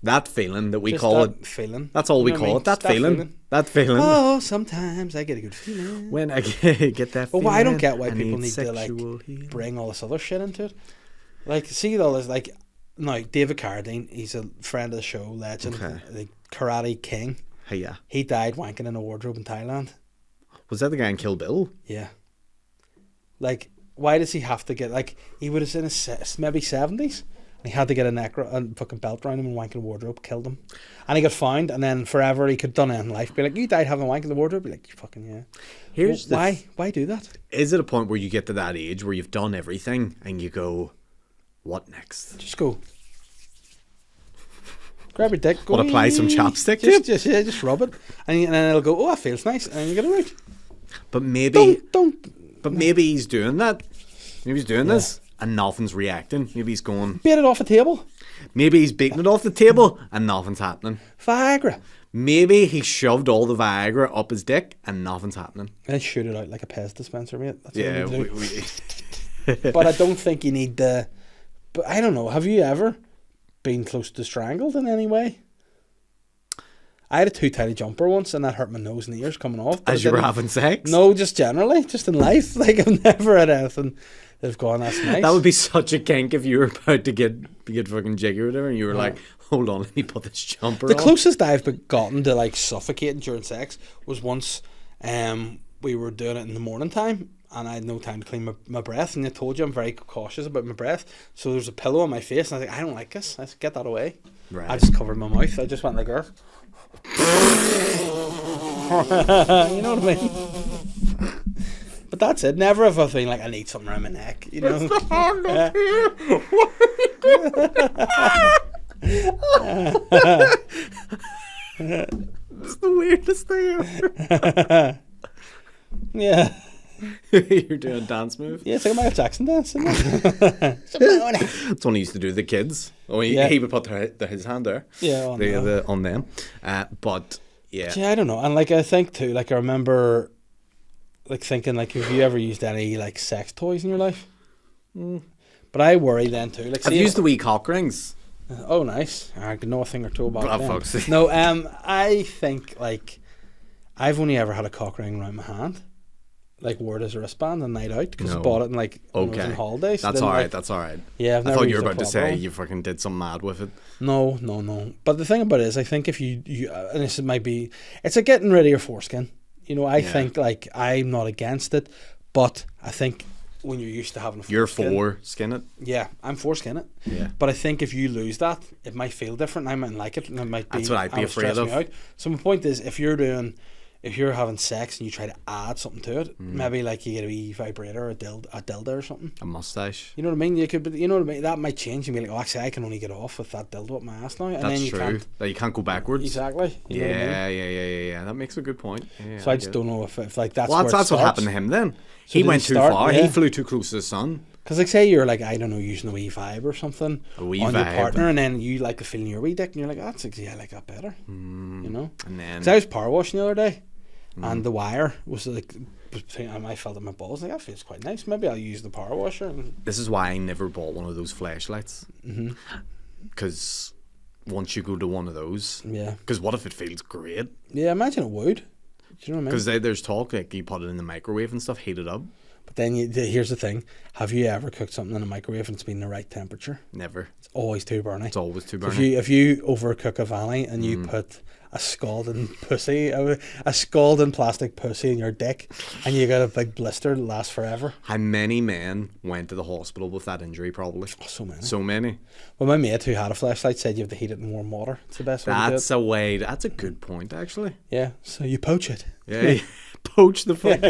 That feeling that we Just call that it. feeling. That's all You we know what I call mean? it. That Just feeling. That feeling. Oh, sometimes I get a good feeling. When I get that Well, feeling. I don't get why I people need to sexual healing. bring all this other shit into it. Like, see all this, like, now David Carradine, he's a friend of the show, legend, Okay. the Karate King. Hey, yeah. He died wanking in a wardrobe in Thailand. Was that the guy in Kill Bill? Yeah. Like, why does he have to get, like, he would have in his maybe 70s. And he had to get a fucking belt around him and wank in a wardrobe, killed him. And he got found, and then forever he could done it in life. Be like, you died having a wank in the wardrobe? Be like, you fucking, yeah. Here's Well, why do that? Is it a point where you get to that age where you've done everything and you go, what next? Just go. Grab your dick. Go, What, apply some chapstick to it? just rub it. And then it'll go, oh, that feels nice. And then you get it out. But maybe, Don't. but maybe he's doing that. Maybe he's doing this and nothing's reacting. Maybe he's going. Beat it off the table. Maybe he's beating it off the table and nothing's happening. Viagra. Maybe he shoved all the Viagra up his dick and nothing's happening. And shoot it out like a Pez dispenser, mate. That's Yeah, what you do. But I don't think you need the. But I don't know. Have you ever been close to strangled in any way? I had a too tiny jumper once, and that hurt my nose and ears coming off. but As it you were didn't- having sex? No, just generally, just in life. Like, I've never had anything that've gone, that's nice. That would be such a kink if you were about to get fucking jiggy or whatever and you were like, hold on, let me put this jumper The on. closest I've gotten to like suffocating during sex was once we were doing it in the morning time and I had no time to clean my breath, and I told you I'm very cautious about my breath, so there was a pillow on my face and I was like, I don't like this. I said, get that away. Right. I just covered my mouth. I just went like this. You know what I mean? But that's it. Never have I been like, I need something around my neck, you know. It's the weirdest thing ever. Yeah. You're doing a dance move. Yeah, it's like a Michael Jackson dance, isn't it? That's one he used to do with the kids. Oh, Yeah. he would put his hand there. Yeah, on them. On them. But yeah, Yeah, I don't know. And like, I think too, like, I remember like thinking, like, have you ever used any like sex toys in your life? But I worry then too. Like, I've see, used the wee cock rings. oh, nice. I know a thing or two about Oh, them. fuck's sake. No, I think like I've only ever had a cock ring around my hand, like wore it as a wristband a night out because I No. bought it in like when I was Okay, on holidays. that's Then, all right. like, That's all right. yeah, I've I never thought you used were a about to proper say one. you fucking did something mad with it. No. But the thing about it is, I think if you and this might be, it's like getting rid of your foreskin. You know, I Yeah. think like I'm not against it, but I think when you're used to having a You're foreskin, for skin it. yeah, I'm foreskin it. Yeah. But I think if you lose that, it might feel different. I might like it, and it might be. That's what I'd be it'll afraid stress of. me out. So my point is, if you're having sex and you try to add something to it, maybe like you get a wee vibrator or a dildo or something. A mustache. You know what I mean? You could, you know what I mean? That might change and be like, oh, actually, I can only get off with that dildo up my ass now, and That's then you true. can't. That you can't go backwards. Exactly. You know what I mean? Yeah. That makes a good point. Yeah, So I just don't know if like that's Well, where that's it what starts. happened to him then. So He did went he too start? far. Yeah. He flew too close to the sun. Because like say you're like, I don't know, using a wee vibe or something A wee on your vibe. partner, and then you like the feeling your wee dick, and you're like, that's I like that better. You know? And then Because I was power washing the other day, and the wire was like, I felt in my balls. Like, that feels quite nice. Maybe I'll use the power washer. And this is why I never bought one of those flashlights. Because once you go to one of those, yeah, because what if it feels great? yeah. Imagine it would. Do you know what I mean? Because there's talk like you put it in the microwave and stuff, heat it up. But then here's the thing: have you ever cooked something in a microwave and it's been the right temperature? Never. It's always too burny. It's always too If burning. you overcook a vanny and you put a scalding pussy, a scalding plastic pussy in your dick, and you got a big blister that lasts forever. How many men went to the hospital with that injury? Probably So many. so many. Well, my mate who had a flashlight said you have to heat it in warm water. It's the best way to do That's it. a way. That's a good point, actually. Yeah, so you poach it. Yeah, poach the fucking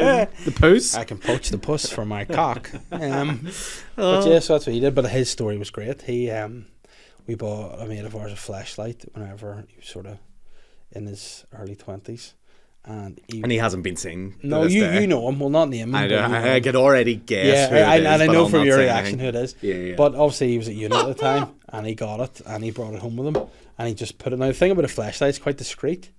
the post. I can poach the puss for my cock. But yeah, so that's what he did. But his story was great. He we bought a mate of ours a flashlight whenever he was sort of in his early 20s, and And he hasn't been seen. to no, this day. you know him. Well, not name him. I, but you know I him. could already guess who it is, and I but know I'll from not your say reaction anything. who it is. Yeah. But obviously he was at uni at the time, and he got it, and he brought it home with him, and he just put it. Now the thing about a flashlight is quite discreet,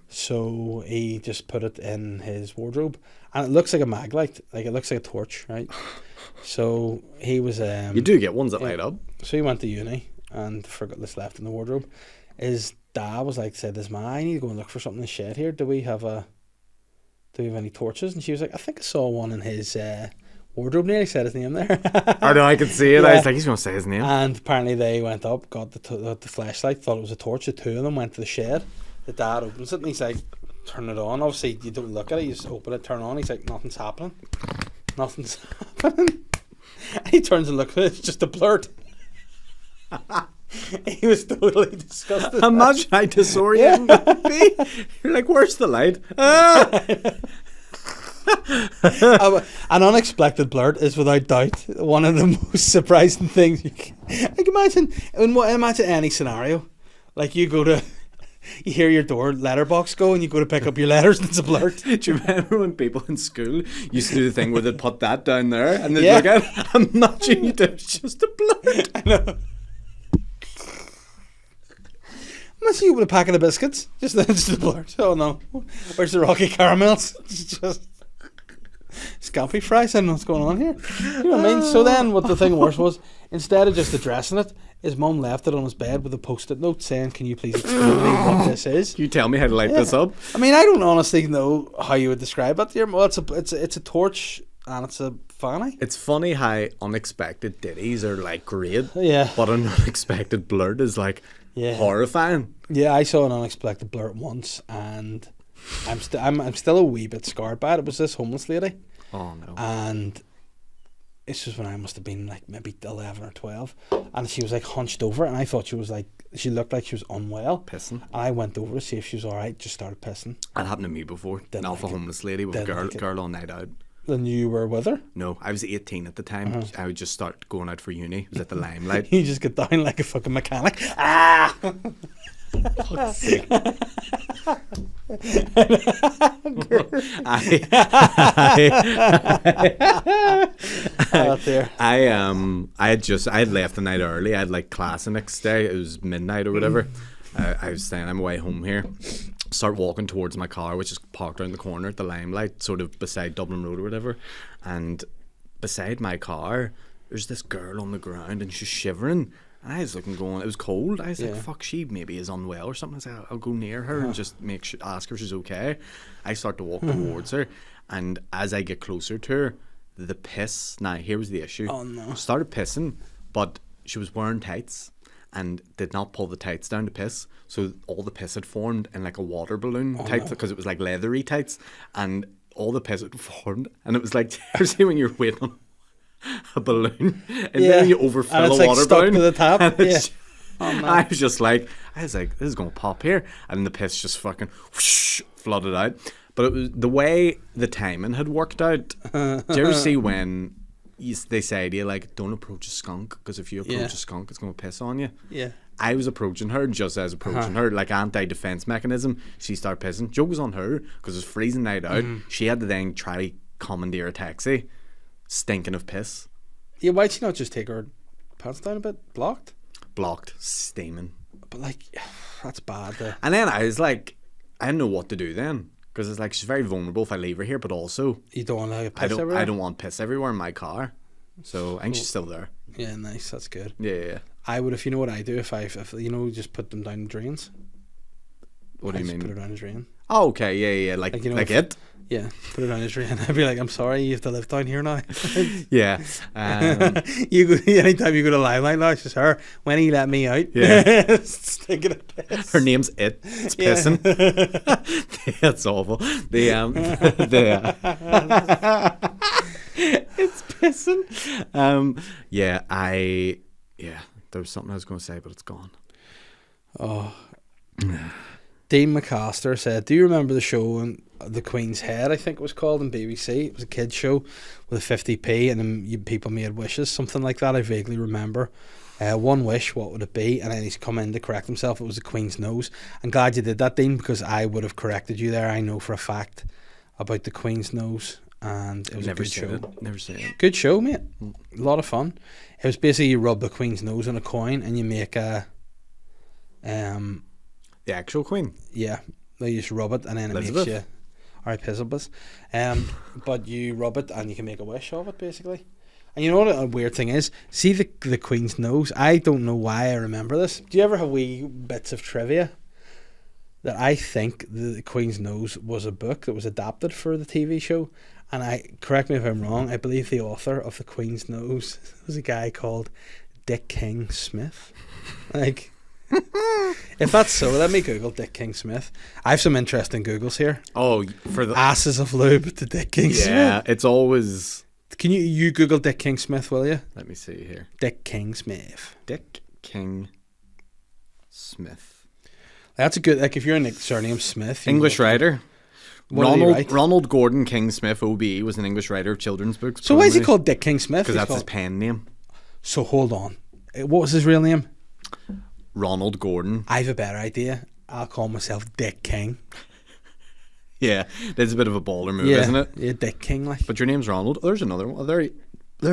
so he just put it in his wardrobe, and it looks like a mag light, like it looks like a torch, right? So he was. You do get ones that light up. So he went to uni and forgot this left in the wardrobe. His dad was like, said, "This man, I need to go and look for something in the shed here. Do we have any torches?" And she was like, "I think I saw one in his wardrobe." Nearly said his name there. I know, I could see it. I Yeah. was like, he's going to say his name. And apparently they went up, got the flashlight, thought it was a torch. The two of them went to the shed. The dad opens it and he's like, "Turn it on." Obviously, you don't look at it, you just open it, turn it on. He's like, "Nothing's happening. Nothing's happening." And he turns and looks at it, it's just a blurt. He was totally disgusted. Imagine how disorienting that would be. You're like, where's the light? Ah! An unexpected blurt is without doubt one of the most surprising things you can. Like imagine any scenario, like you hear your door letterbox go and you go to pick up your letters and it's a blurt. Do you remember when people in school used to do the thing where they'd put that down there and they'd Yeah. look at it? I'm not sure you do, it's just a blurt. I know. Imagine you open a packet of biscuits, just a blurt. Oh no, where's the Rocky Caramels? It's just scampi fries. I don't know what's going on here. You know what I mean? So then, what the thing worse was, instead of just addressing it, his mum left it on his bed with a post-it note saying, "Can you please explain to me what this is?" You tell me how to light this up. I mean, I don't honestly know how you would describe it. It's a torch and it's a fanny. It's funny how unexpected ditties are like great, Yeah. but an unexpected blurt is like Yeah. horrifying. Yeah, I saw an unexpected blurt once, and I'm still a wee bit scarred by it. It was this homeless lady, Oh no. and this was when I must have been like maybe 11 or 12, and she was like hunched over, and I thought she looked like she was unwell. Pissing. And I went over to see if she was all right. Just started pissing. That happened to me before. Didn't An alpha like it. homeless lady with a Didn't girl, like it. girl on night out. Then you were with her. No, I was 18 at the time. I would just start going out for uni. It was at the Limelight. You just get down like a fucking mechanic. Ah! Oh dear. I had left the night early. I had like class the next day. It was midnight or whatever. I was saying I'm away home here. Start walking towards my car, which is parked around the corner at the Limelight, sort of beside Dublin Road or whatever. And beside my car, there's this girl on the ground and she's shivering. And I was looking, going, it was cold. I was like, fuck, she maybe is unwell or something. I was like, I'll go near her and just ask her if she's okay. I start to walk towards her, and as I get closer to her, the piss. Now, here was the issue. Oh, no. Started pissing, but she was wearing tights and did not pull the tights down to piss. So all the piss had formed in like a water balloon tights, because it was like leathery tights, and all the piss had formed. And it was like, you see when you're waiting on a balloon and then you overfill and it's a like water stuck balloon to the top. and Yeah. it's- I was like, this is gonna pop here, and the piss just fucking whoosh, flooded out. But it was the way the timing had worked out. Do you ever see when they say to you like, don't approach a skunk, because if you approach a skunk, it's gonna piss on you? Yeah. I was approaching her, just as approaching her, like anti-defense mechanism. She started pissing. Joke was on her because it was freezing night out. She had to then try to commandeer a taxi, stinking of piss, Yeah, why'd she not just take her pants down a bit? blocked, steaming. But like, that's bad though. And then I was like, I didn't know what to do then, because it's like she's very vulnerable if I leave her here, but also You don't want to have I piss don't everywhere? I don't want piss everywhere in my car. So I think she's still there. Yeah, nice. That's good. Yeah. I would, if you know what I do, if you know, just put them down the drains. What do you Just put mean? it down the drain. Oh, okay, yeah, like Like, you know, like if- it. Yeah, put it down the drain. I'd be like, I'm sorry, you have to live down here now. Yeah. You go anytime you go to Limelight now, it's just her. When he let me out, Yeah. stinking of piss. Her name's It. It's Yeah. pissing. That's awful. It's pissing. There was something I was going to say, but it's gone. Dean McCaster said, "Do you remember the show on The Queen's Head? I think it was called on BBC. It was a kids show with a 50p, and then people made wishes, something like that. I vaguely remember. One wish, what would it be? And then he's come in to correct himself. It was the Queen's nose. I'm glad you did that, Dean, because I would have corrected you there. I know for a fact about the Queen's nose, and it was a good show. Never seen it. Good show, mate. A lot of fun. It was basically you rub the Queen's nose on a coin and you make a The actual Queen. yeah, they just rub it and then it Elizabeth. makes you alright, Elizabeth. But you rub it and you can make a wish of it basically. And you know what a weird thing is? See the Queen's nose? I don't know why I remember this. Do you ever have wee bits of trivia? That I think the Queen's nose was a book that was adapted for the TV show. And correct me if I'm wrong, I believe the author of the Queen's nose was a guy called Dick King Smith. Like, if that's so, let me Google Dick King Smith. I have some interesting Googles here. Oh, for the Asses of lube to Dick King yeah, Smith. it's always. Can you Google Dick King Smith, will you? Let me see here. Dick King Smith. Dick King Smith. That's a good, like, if you're a surname Smith. English writer. What did he write? Ronald Gordon King Smith, OBE, was an English writer of children's books. So why is he called Dick King Smith? Because that's his pen name. So hold on. What was his real name? Ronald Gordon. I have a better idea. I'll call myself Dick King. Yeah, that's a bit of a baller move, isn't it? Yeah, Dick King, like. But your name's Ronald. Oh, there's another one. Oh, there he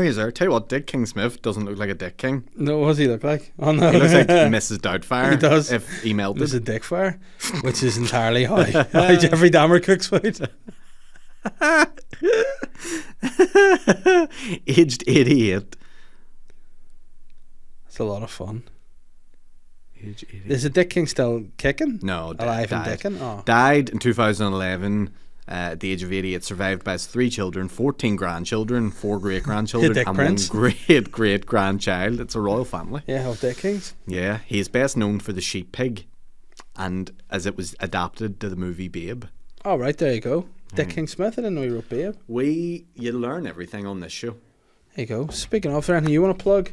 is there. Tell you what, Dick King Smith doesn't look like a Dick King. No, what does he look like? Oh no, He looks like Mrs. Doubtfire. He does. If he melted. There's a dick fire, which is entirely how Jeffrey Dahmer cooks food. Aged 88. It's a lot of fun. Aged 88. Is the Dick King still kicking? No, Alive and died. dicking? Oh. Died in 2011 at the age of 88, survived by his 3 children, 14 grandchildren, 4 great-grandchildren, Dick and Prince. 1 great-great-grandchild. It's a royal family. Yeah, of Dick Kings. Yeah, he's best known for the sheep pig, and as it was adapted to the movie Babe. All right, there you go. Dick King Smith. I didn't know he wrote Babe. You learn everything on this show. There you go. Speaking of, is there anything you want to plug?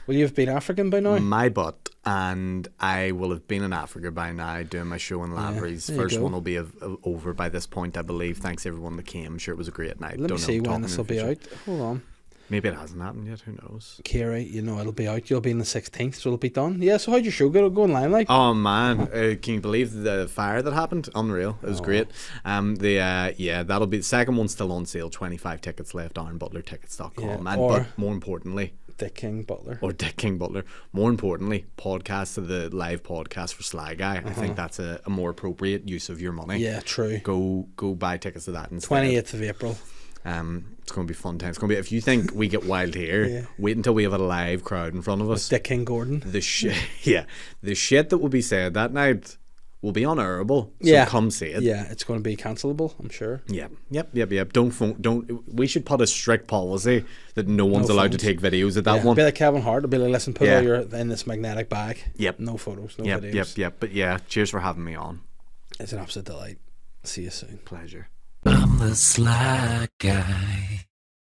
Will you have been African by now? My butt, and I will have been in Africa by now doing my show in Lavery's. there you First go. one will be over by this point, I believe. Thanks everyone that came. I'm sure it was a great night. Let me Don't see know, when talking this in will be future. out. Hold on. Maybe it hasn't happened yet. Who knows? Kiri, you know it'll be out. You'll be in the 16th, so it'll be done. Yeah, so how'd your show go online like? Oh man, can you believe the fire that happened? Unreal. It was great. That'll be the second one's still on sale. 25 tickets left on butlertickets.com. Yeah, But more importantly, Dick King Butler. or Dick King Butler. More importantly, podcast to the live podcast for Sly Guy. I think that's a more appropriate use of your money. Yeah, true. Go buy tickets to that instead. 28th of April. It's going to be fun time. It's going to be. If you think we get wild here, Yeah. wait until we have a live crowd in front of us. Dick King Gordon. The shit, the shit that will be said that night will be unutterable. So Yeah. come see it. Yeah, it's going to be cancelable, I'm sure. Yeah. Yep. Don't. We should put a strict policy that no one's allowed to phones. take videos at that Yeah, one. be like Kevin Hart. It'll be like, listen, put Yeah. all your in this magnetic bag. Yep. No photos, no Yep. videos. Yep. But yeah, cheers for having me on. It's an absolute delight. See you soon. Pleasure. I'm the sly guy.